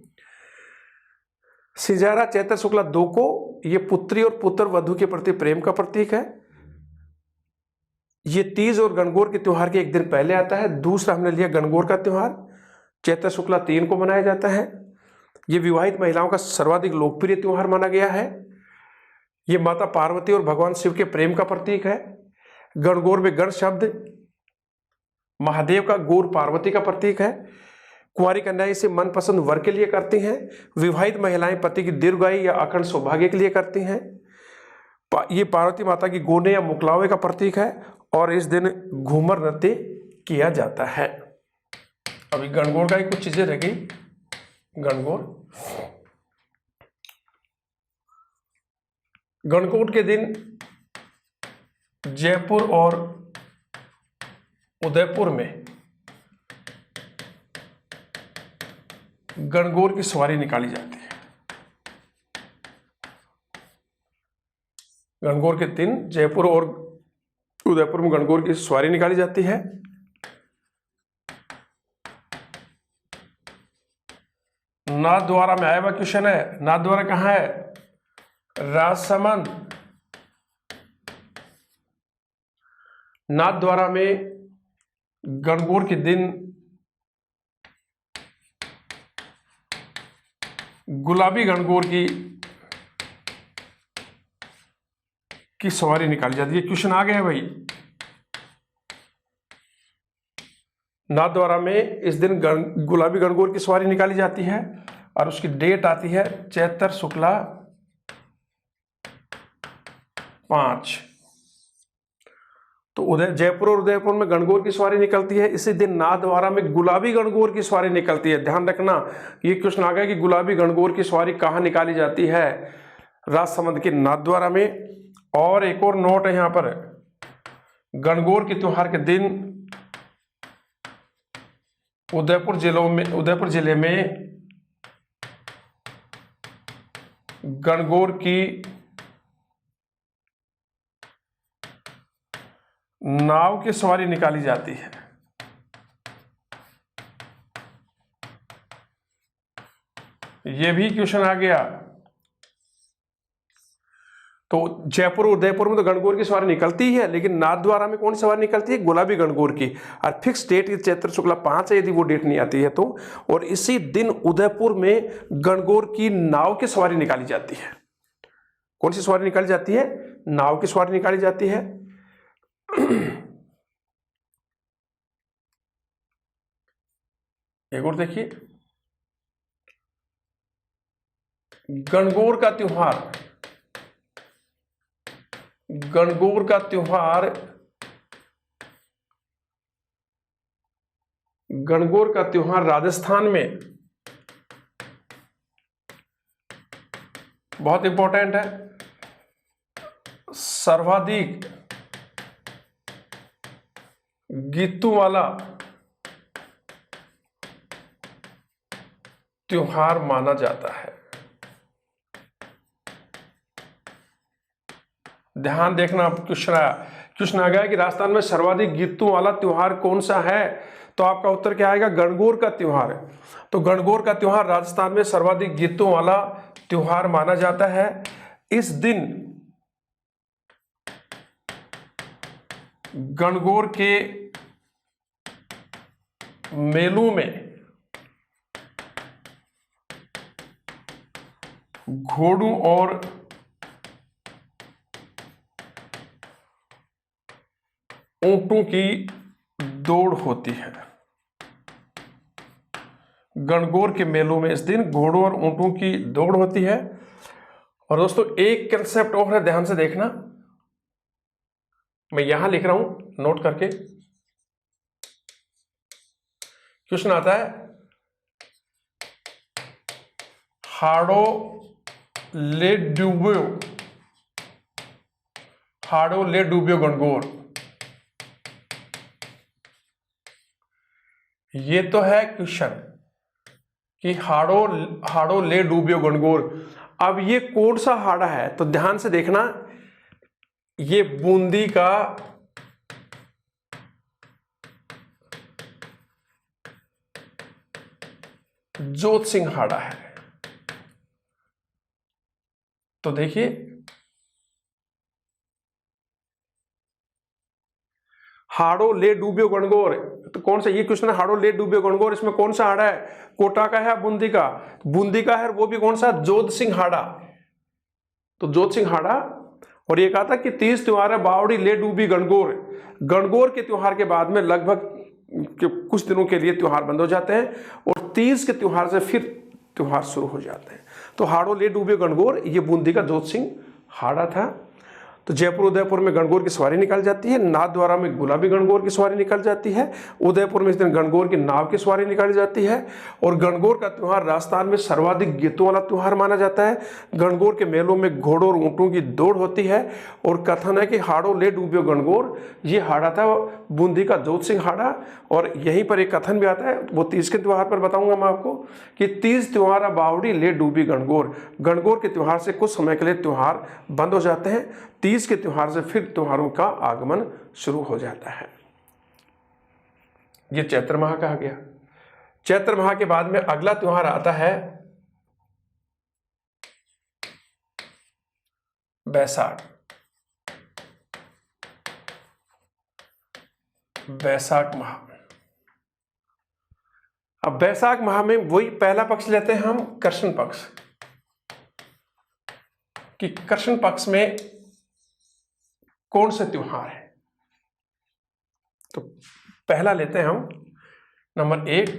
सिजारा चैत्र शुक्ला 2 को ये पुत्री और पुत्र वधू के प्रति प्रेम का प्रतीक है। ये तीज और गणगौर के त्योहार के एक दिन पहले आता है। दूसरा हमने लिया गणगौर का त्योहार, चैत्र शुक्ला 3 को मनाया जाता है। ये विवाहित महिलाओं का सर्वाधिक लोकप्रिय त्योहार माना गया है। ये माता पार्वती और भगवान शिव के प्रेम का प्रतीक है। गणगौर में गण शब्द महादेव का, गौर पार्वती का प्रतीक है। कुंवारी कन्याएं इसे मनपसंद वर के लिए करती हैं। विवाहित महिलाएं पति की दीर्घायु या अखंड सौभाग्य के लिए करती हैं। ये पार्वती माता की गोने या मुखलावे का प्रतीक है और इस दिन घूमर नृत्य किया जाता है। अभी गणगौर का ही कुछ चीजें रह गई। गणगौर के दिन जयपुर और उदयपुर में गणगौर की सवारी निकाली जाती है। गणगौर के दिन जयपुर और उदयपुर में गणगौर की सवारी निकाली जाती है। नाथद्वारा में आया हुआ क्वेश्चन है। नाथद्वारा कहाँ है? राजसमंद। नाथद्वारा में गणगौर के दिन गुलाबी गणगौर की सवारी निकाली जाती है। क्वेश्चन आ गया है भाई। नाथद्वारा में इस दिन गुलाबी गणगौर की सवारी निकाली जाती है और उसकी डेट आती है चैत्र शुक्ला 5। तो जयपुर और उदयपुर में गणगौर की सवारी निकलती है। इसी दिन नाथद्वारा में गुलाबी गणगौर की सवारी निकलती है। ध्यान रखना, ये क्वेश्चन आ गया कि गुलाबी गणगौर की सवारी कहाँ निकाली जाती है? राजसमंद के नाथद्वारा में। और एक और नोट है यहाँ पर, गणगौर के त्योहार के दिन उदयपुर जिले में गणगौर की नाव की सवारी निकाली जाती है। यह भी क्वेश्चन आ गया। तो जयपुर उदयपुर में तो गणगौर की सवारी निकलती ही है, लेकिन नाथद्वारा में कौन सी सवारी निकलती है? गुलाबी गणगौर की। और फिक्स डेट चैत्र शुक्ला 5 है, यदि वो डेट नहीं आती है तो। और इसी दिन उदयपुर में गणगौर की नाव की सवारी निकाली जाती है। कौन सी सवारी निकाली जाती है? नाव की सवारी निकाली जाती है। एक और देखिए, गणगौर का त्योहार, गणगौर का त्योहार, गणगौर का त्योहार राजस्थान में बहुत इंपॉर्टेंट है। सर्वाधिक गीतों वाला त्योहार माना जाता है। ध्यान देखना, क्वेश्चन आ गया कि राजस्थान में सर्वाधिक गीतों वाला त्योहार कौन सा है, तो आपका उत्तर क्या आएगा? गणगौर का त्योहार। तो गणगौर का त्योहार राजस्थान में सर्वाधिक गीतों वाला त्योहार माना जाता है। इस दिन गणगौर के मेलों में घोड़ों और ऊंटों की दौड़ होती है। गणगौर के मेलों में इस दिन घोड़ों और ऊंटों की दौड़ होती है। और दोस्तों एक कंसेप्ट और है, ध्यान से देखना, मैं यहां लिख रहा हूं नोट करके। क्वेश्चन आता है, हाड़ो ले डूब्यो, हाड़ो ले डूब्यो गणगौर। ये तो है क्वेश्चन कि हाड़ो ले डूब्यो गणगौर। अब ये कौन सा हाड़ा है? तो ध्यान से देखना, ये बूंदी का जोत सिंह हाड़ा है। तो देखिए, हाड़ो ले डूब्यो गणगौर, तो कौन सा ये क्वेश्चन है? हाड़ो ले डूब्यो गणगौर, इसमें कौन सा हाड़ा है? कोटा का है, बूंदी का? बूंदी का है, वो भी कौन सा? जोत सिंह हाड़ा। तो जोत सिंह हाड़ा। और ये कहा था कि 30 त्योहार है बावड़ी ले डूबी गणगौर। गणगौर के त्योहार के बाद में लगभग कुछ दिनों के लिए त्योहार बंद हो जाते हैं और 30 के त्योहार से फिर त्योहार शुरू हो जाते हैं। तो हाड़ो ले डूबे गणगौर, ये बूंदी का जोत सिंह हाड़ा था। तो जयपुर उदयपुर में गणगौर की सवारी निकल जाती है। नाथद्वारा में गुलाबी गणगौर की सवारी निकल जाती है। उदयपुर में इस दिन गणगौर की नाव की सवारी निकाली जाती है। और गणगौर का त्योहार राजस्थान में सर्वाधिक गीतों वाला त्योहार माना जाता है। गणगौर के मेलों में घोड़ों और ऊंटों की दौड़ होती है। और कथन है कि हाड़ो ले डूब्यो गणगौर, ये हाड़ा था बूंदी का जोत सिंह हाड़ा। और यहीं पर एक कथन भी आता है, वो 30 के त्योहार पर बताऊंगा मैं आपको, कि 30 त्योहार बावड़ी ले डूबी गणगौर। गणगौर के त्योहार से कुछ समय के लिए त्योहार बंद हो जाते हैं, 30 के त्योहार से फिर त्योहारों का आगमन शुरू हो जाता है। ये चैत्र माह कहा गया। चैत्र माह के बाद में अगला त्योहार आता है बैसाख। बैसाख माह, अब बैसाख माह में वही पहला पक्ष लेते हैं हम, कृष्ण पक्ष। कि कृष्ण पक्ष में कौन से त्योहार है? तो पहला लेते हैं हम, नंबर 1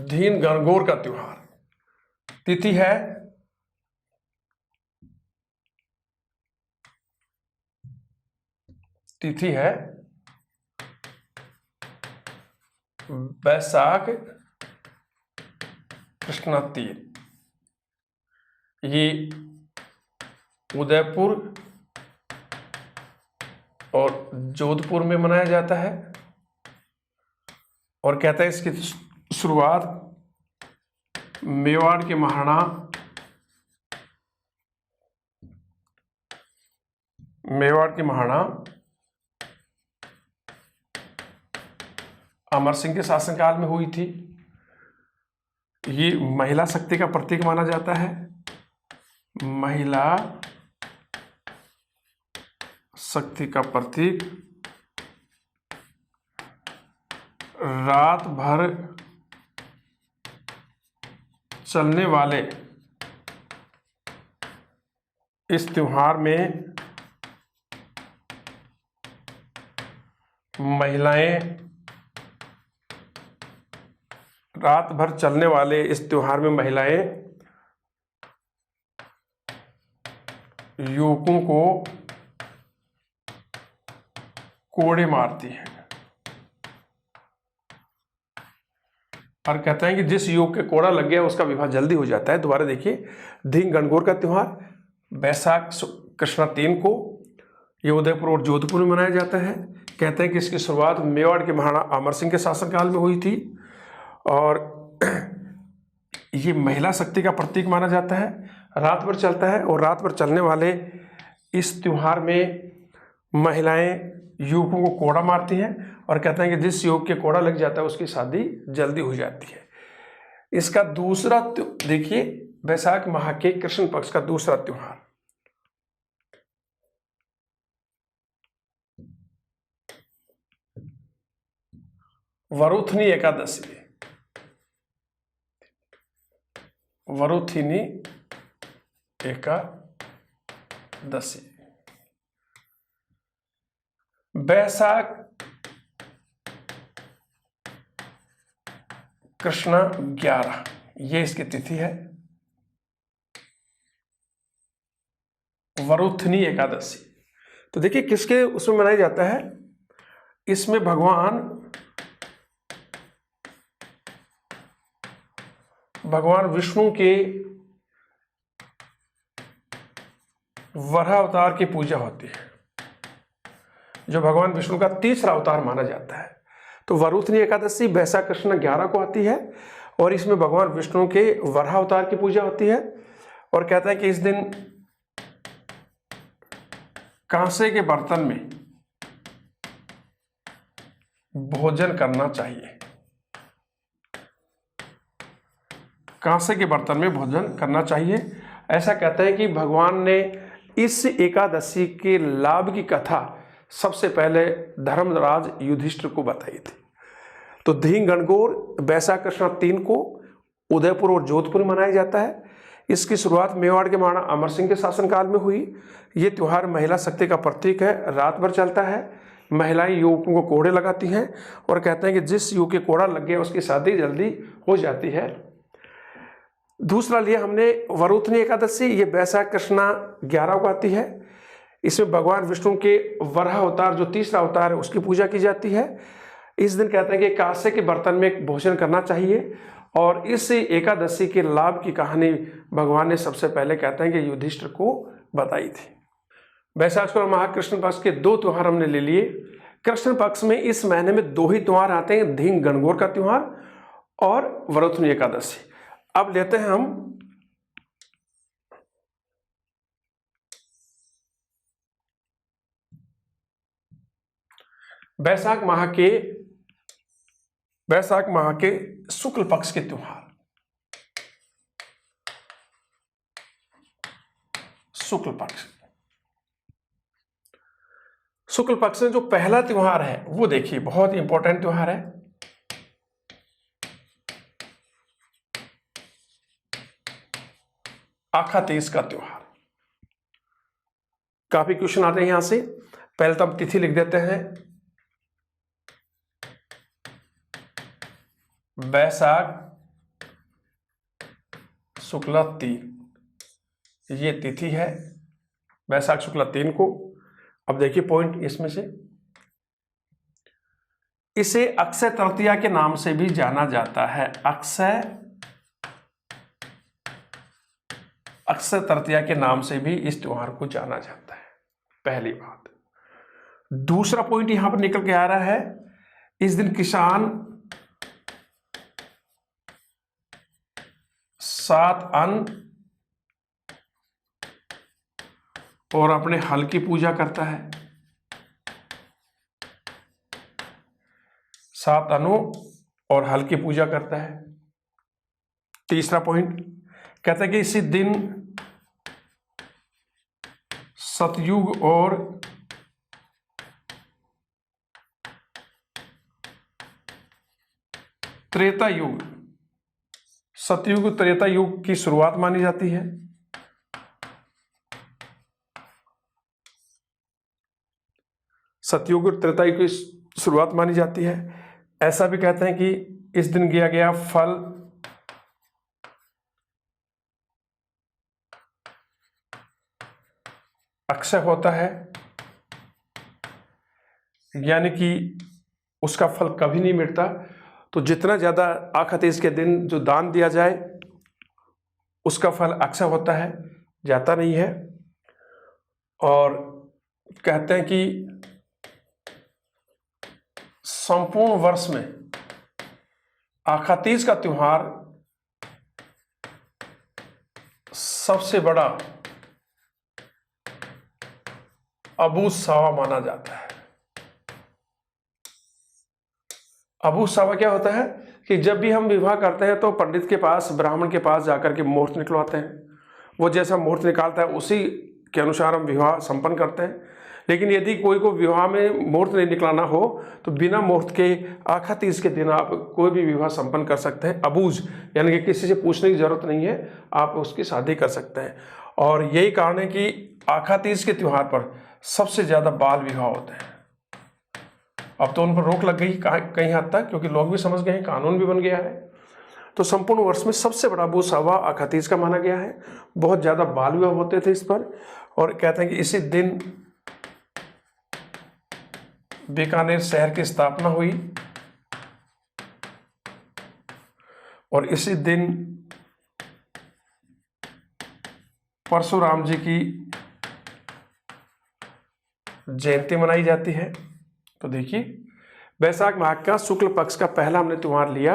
धीन गणगौर का त्योहार। तिथि है बैसाख कृष्णा तीज। ये उदयपुर और जोधपुर में मनाया जाता है। और कहते हैं इसकी शुरुआत मेवाड़ के महाराणा अमर सिंह के शासनकाल में हुई थी। ये महिला शक्ति का प्रतीक माना जाता है। महिला शक्ति का प्रतीक रात भर चलने वाले इस त्योहार में महिलाएं रात भर चलने वाले इस त्योहार में महिलाएं युवकों को कोड़े मारती हैं और कहते हैं कि जिस युवक के कोड़ा लग गया उसका विवाह जल्दी हो जाता है। दोबारा देखिए, धींग गणगौर का त्योहार बैसाख कृष्णा 3 को ये उदयपुर और जोधपुर में मनाया जाता है। कहते हैं कि इसकी शुरुआत मेवाड़ के महाराणा अमर सिंह के शासनकाल में हुई थी और ये महिला शक्ति का प्रतीक माना जाता है। रात भर चलता है और रात भर चलने वाले इस त्योहार में महिलाएं युवकों को कोड़ा मारती हैं और कहते हैं कि जिस युवक के कोड़ा लग जाता है उसकी शादी जल्दी हो जाती है। इसका दूसरा देखिए, बैसाख माह के कृष्ण पक्ष का दूसरा त्योहार वरुथनी एकादशी। वरुथिनी एकादशी बैसाख कृष्णा 11, ये इसकी तिथि है। वरुथनी एकादशी तो देखिए किसके उसमें मनाया जाता है। इसमें भगवान विष्णु के वराह अवतार की पूजा होती है, जो भगवान विष्णु का तीसरा अवतार माना जाता है। तो वरुथनी एकादशी बैसाख कृष्ण 11 को आती है और इसमें भगवान विष्णु के वराह अवतार की पूजा होती है और कहता है कि इस दिन कांसे के बर्तन में भोजन करना चाहिए। कांसे के बर्तन में भोजन करना चाहिए। ऐसा कहते हैं कि भगवान ने इस एकादशी के लाभ की कथा सबसे पहले धर्मराज युधिष्ठिर को बताई थी। तो धींग गणगौर बैसाख कृष्णा 3 को उदयपुर और जोधपुर में मनाया जाता है। इसकी शुरुआत मेवाड़ के महाराणा अमर सिंह के शासनकाल में हुई। ये त्योहार महिला शक्ति का प्रतीक है। रात भर चलता है। महिलाएं युवकों को कोड़े लगाती हैं और कहते हैं कि जिस युवक के कोड़ा लग गया उसकी शादी जल्दी हो जाती है। दूसरा लिया हमने वरुथनी एकादशी, ये बैसाख कृष्णा 11 को आती है। इसमें भगवान विष्णु के वराह अवतार जो तीसरा अवतार है उसकी पूजा की जाती है। इस दिन कहते हैं कि कांसे के बर्तन में भोजन करना चाहिए और इस एकादशी के लाभ की कहानी भगवान ने सबसे पहले कहते हैं कि युधिष्ठिर को बताई थी। बैसाख और महाकृष्ण पक्ष के 2 त्योहार हमने ले लिए। कृष्ण पक्ष में इस महीने में 2 ही त्योहार आते हैं, धींग गणगौर का त्योहार और वरुथनी एकादशी। अब लेते हैं हम बैसाख माह के शुक्ल पक्ष के त्योहार। शुक्ल पक्ष में जो पहला त्योहार है वो देखिए बहुत इंपॉर्टेंट त्योहार है। आखातीज का त्योहार। काफी क्वेश्चन आते हैं यहां से। पहले तो हम तिथि लिख देते हैं, बैसाख शुक्ला 3, ये तिथि है बैसाख शुक्ला 3 को। अब देखिए पॉइंट इसमें से, इसे अक्षय तृतीया के नाम से भी जाना जाता है। अक्षय तृतीया के नाम से भी इस त्योहार को जाना जाता है, पहली बात। दूसरा पॉइंट यहां पर निकल के आ रहा है, इस दिन किसान 7 अन्न और अपने हल की पूजा करता है। 7 अनु और हल की पूजा करता है। तीसरा पॉइंट कहते हैं कि इसी दिन सतयुग और त्रेता युग, सतयुग त्रेता युग की शुरुआत मानी जाती है। सतयुग और त्रेता युग की शुरुआत मानी जाती है। ऐसा भी कहते हैं कि इस दिन किया गया फल अक्षय होता है, यानी कि उसका फल कभी नहीं मिटता। तो जितना ज्यादा आखातीज के दिन जो दान दिया जाए उसका फल अक्षय होता है, जाता नहीं है। और कहते हैं कि संपूर्ण वर्ष में आखातीज का त्योहार सबसे बड़ा अबूज सावा माना जाता है। अबूज सावा क्या होता है कि जब भी हम विवाह करते हैं तो पंडित के पास, ब्राह्मण के पास जाकर के मुहूर्त निकलवाते हैं। वो जैसा मुहूर्त निकालता है उसी के अनुसार हम विवाह संपन्न करते हैं। लेकिन यदि कोई को विवाह में मुहूर्त नहीं निकलाना हो तो बिना मुहूर्त के आखातीज के दिन आप कोई भी विवाह संपन्न कर सकते हैं। अबूज यानी कि किसी से पूछने की जरूरत नहीं है, आप उसकी शादी कर सकते हैं। और यही कारण है कि आखातीज के त्योहार पर सबसे ज्यादा बाल विवाह होते हैं। अब तो उन पर रोक लग गई कहीं हद तक, क्योंकि लोग भी समझ गए हैं, कानून भी बन गया है। तो संपूर्ण वर्ष में सबसे बड़ा अबूज सावा आखातीज का माना गया है। बहुत ज्यादा बाल विवाह होते थे इस पर। और कहते हैं कि इसी दिन बीकानेर शहर की स्थापना हुई और इसी दिन परशुराम जी की जयंती मनाई जाती है। तो देखिए, बैसाख माह का शुक्ल पक्ष का पहला हमने त्योहार लिया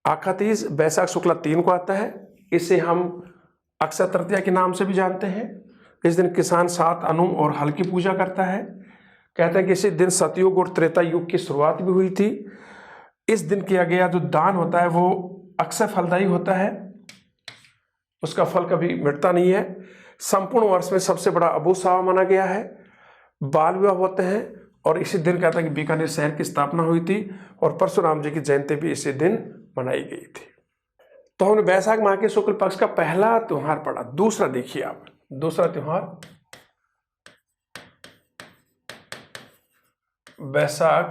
आखातीज। बैसाख शुक्ला 3 को आता है। इसे हम अक्षय तृतीया के नाम से भी जानते हैं। इस दिन किसान 7 अनुम और हल की पूजा करता है। कहते हैं कि इसी दिन सतयुग और त्रेता युग की शुरुआत भी हुई थी। इस दिन किया गया जो दान होता है वो अक्षय फलदायी होता है, उसका फल कभी मिटता नहीं है। संपूर्ण वर्ष में सबसे बड़ा अबूज सावा माना गया है। बाल विवाह होते हैं और इसी दिन कहते हैं कि बीकानेर शहर की स्थापना हुई थी और परशुराम जी की जयंती भी इसी दिन मनाई गई थी। तो हमने बैसाख माह के शुक्ल पक्ष का पहला त्योहार पढ़ा। दूसरा देखिए आप, दूसरा त्योहार बैसाख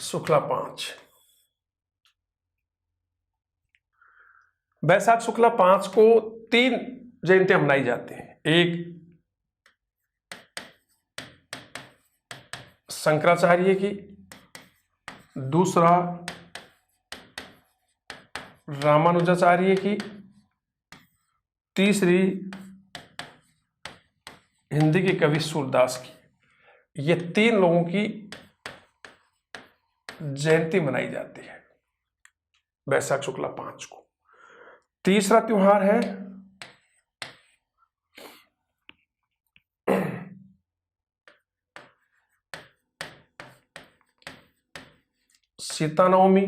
शुक्ला 5। बैसाख शुक्ला 5 को 3 जयंतियां मनाई जाती हैं। एक शंकराचार्य की, दूसरा रामानुजाचार्य की, तीसरी हिंदी के कवि सूरदास की। ये 3 लोगों की जयंती मनाई जाती है बैसाख शुक्ला 5 को। तीसरा त्योहार है सीता नवमी।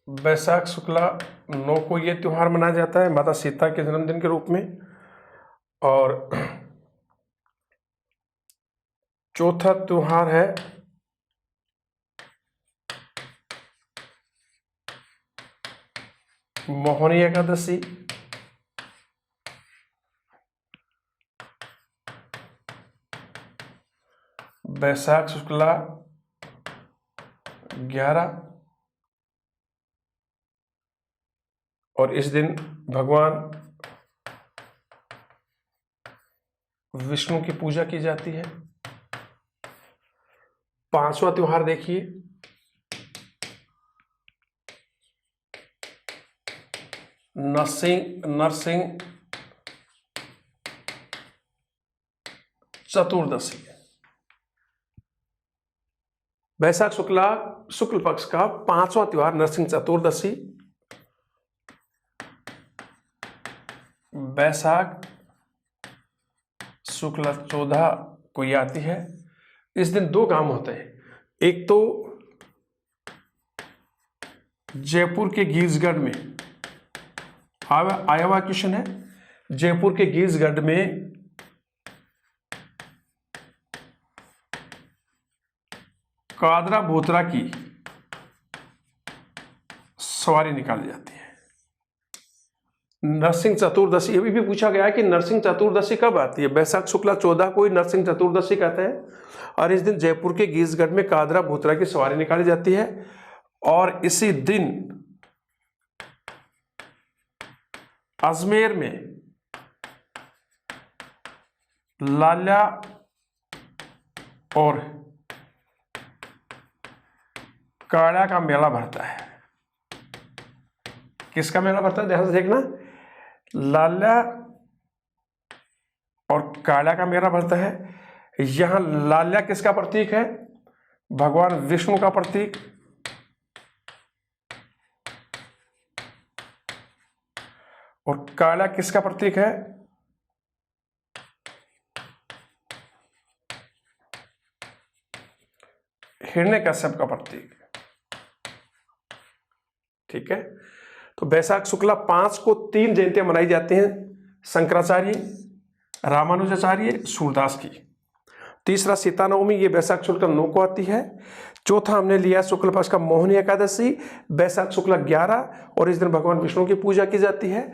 बैसाख शुक्ला 9 को यह त्योहार मनाया जाता है माता सीता के जन्मदिन के रूप में। और चौथा त्योहार है मोहिनी एकादशी। बैसाख शुक्ला 11 और इस दिन भगवान विष्णु की पूजा की जाती है। पांचवा त्योहार देखिए नरसिंह चतुर्दशी। बैसाख शुक्ल पक्ष का 5वां त्योहार नरसिंह चतुर्दशी बैसाख शुक्ल 14 को ये आती है। इस दिन 2 काम होते हैं। एक तो जयपुर के गीजगढ़ में आया हुआ क्वेश्चन है, जयपुर के गीजगढ़ में कादरा भोतरा की सवारी निकाली जाती है। नरसिंह चतुर्दशी, अभी भी पूछा गया है कि नरसिंह चतुर्दशी कब आती है। बैसाख शुक्ला 14 को ही नरसिंह चतुर्दशी कहते हैं, और इस दिन जयपुर के गीजगढ़ में कादरा भोतरा की सवारी निकाली जाती है। और इसी दिन अजमेर में लाल्या और काड़ा का मेला भरता है। किसका मेला भरता है, ध्यान से देखना। लाल्या और काड़ा का मेला भरता है। यहां लाल्या किसका प्रतीक है, भगवान विष्णु का प्रतीक, और काड़ा किसका प्रतीक है, हिरण्यकश्यप का प्रतीक। ठीक है, तो बैसाख शुक्ला 5 को 3 जयंतियां मनाई जाती हैं, शंकराचार्य, रामानुजाचार्य, सूरदास की। तीसरा सीता नवमी, ये बैसाख शुक्ला 9 को आती है। चौथा हमने लिया शुक्ल पक्ष का मोहिनी एकादशी, बैसाख शुक्ला 11, और इस दिन भगवान विष्णु की पूजा की जाती है।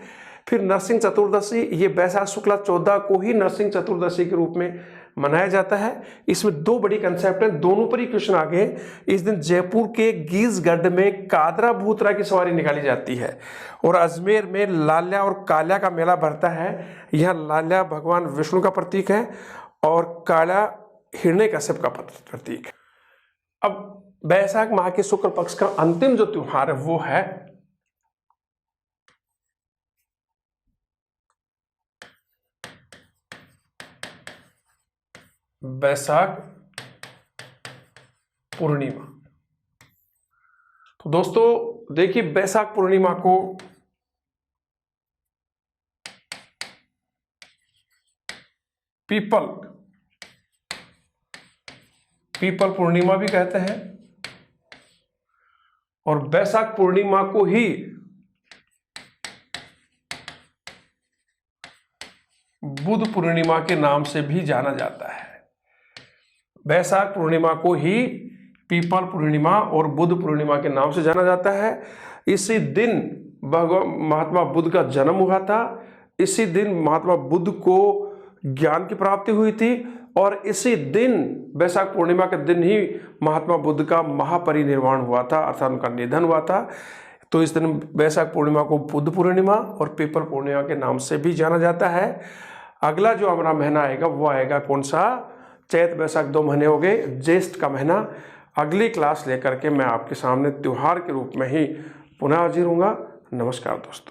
फिर नरसिंह चतुर्दशी, ये बैसाख शुक्ला 14 को ही नरसिंह चतुर्दशी के रूप में मनाया जाता है। इसमें 2 बड़ी कंसेप्ट हैं, दोनों पर ही क्वेश्चन आ गए। इस दिन जयपुर के गीजगढ़ में कादरा भूतरा की सवारी निकाली जाती है, और अजमेर में लाल्या और काल्या का मेला भरता है। यह लाल्या भगवान विष्णु का प्रतीक है, और काला हिरण्यकश्यप का प्रतीक है। अब बैसाख माह के शुक्ल पक्ष का अंतिम जो त्योहार है वो है बैसाख पूर्णिमा। तो दोस्तों देखिए, बैसाख पूर्णिमा को पीपल पूर्णिमा भी कहते हैं, और बैसाख पूर्णिमा को ही बुध पूर्णिमा के नाम से भी जाना जाता है। बैसाख पूर्णिमा को ही पीपल पूर्णिमा और बुध पूर्णिमा के नाम से जाना जाता है। इसी दिन महात्मा बुद्ध का जन्म हुआ था। इसी दिन महात्मा बुद्ध को ज्ञान की प्राप्ति हुई थी, और इसी दिन बैसाख पूर्णिमा के दिन ही महात्मा बुद्ध का महापरिनिर्वाण हुआ था, अर्थात उनका निधन हुआ था। तो इस दिन बैसाख पूर्णिमा को बुद्ध पूर्णिमा और पीपल पूर्णिमा के नाम से भी जाना जाता है। अगला जो हमारा महीना आएगा वो आएगा कौन सा, चैत बैसाख 2 महीने हो गए, ज्येष्ठ का महीना। अगली क्लास लेकर के मैं आपके सामने त्योहार के रूप में ही पुनः हाजिर हूँगा। नमस्कार दोस्तों।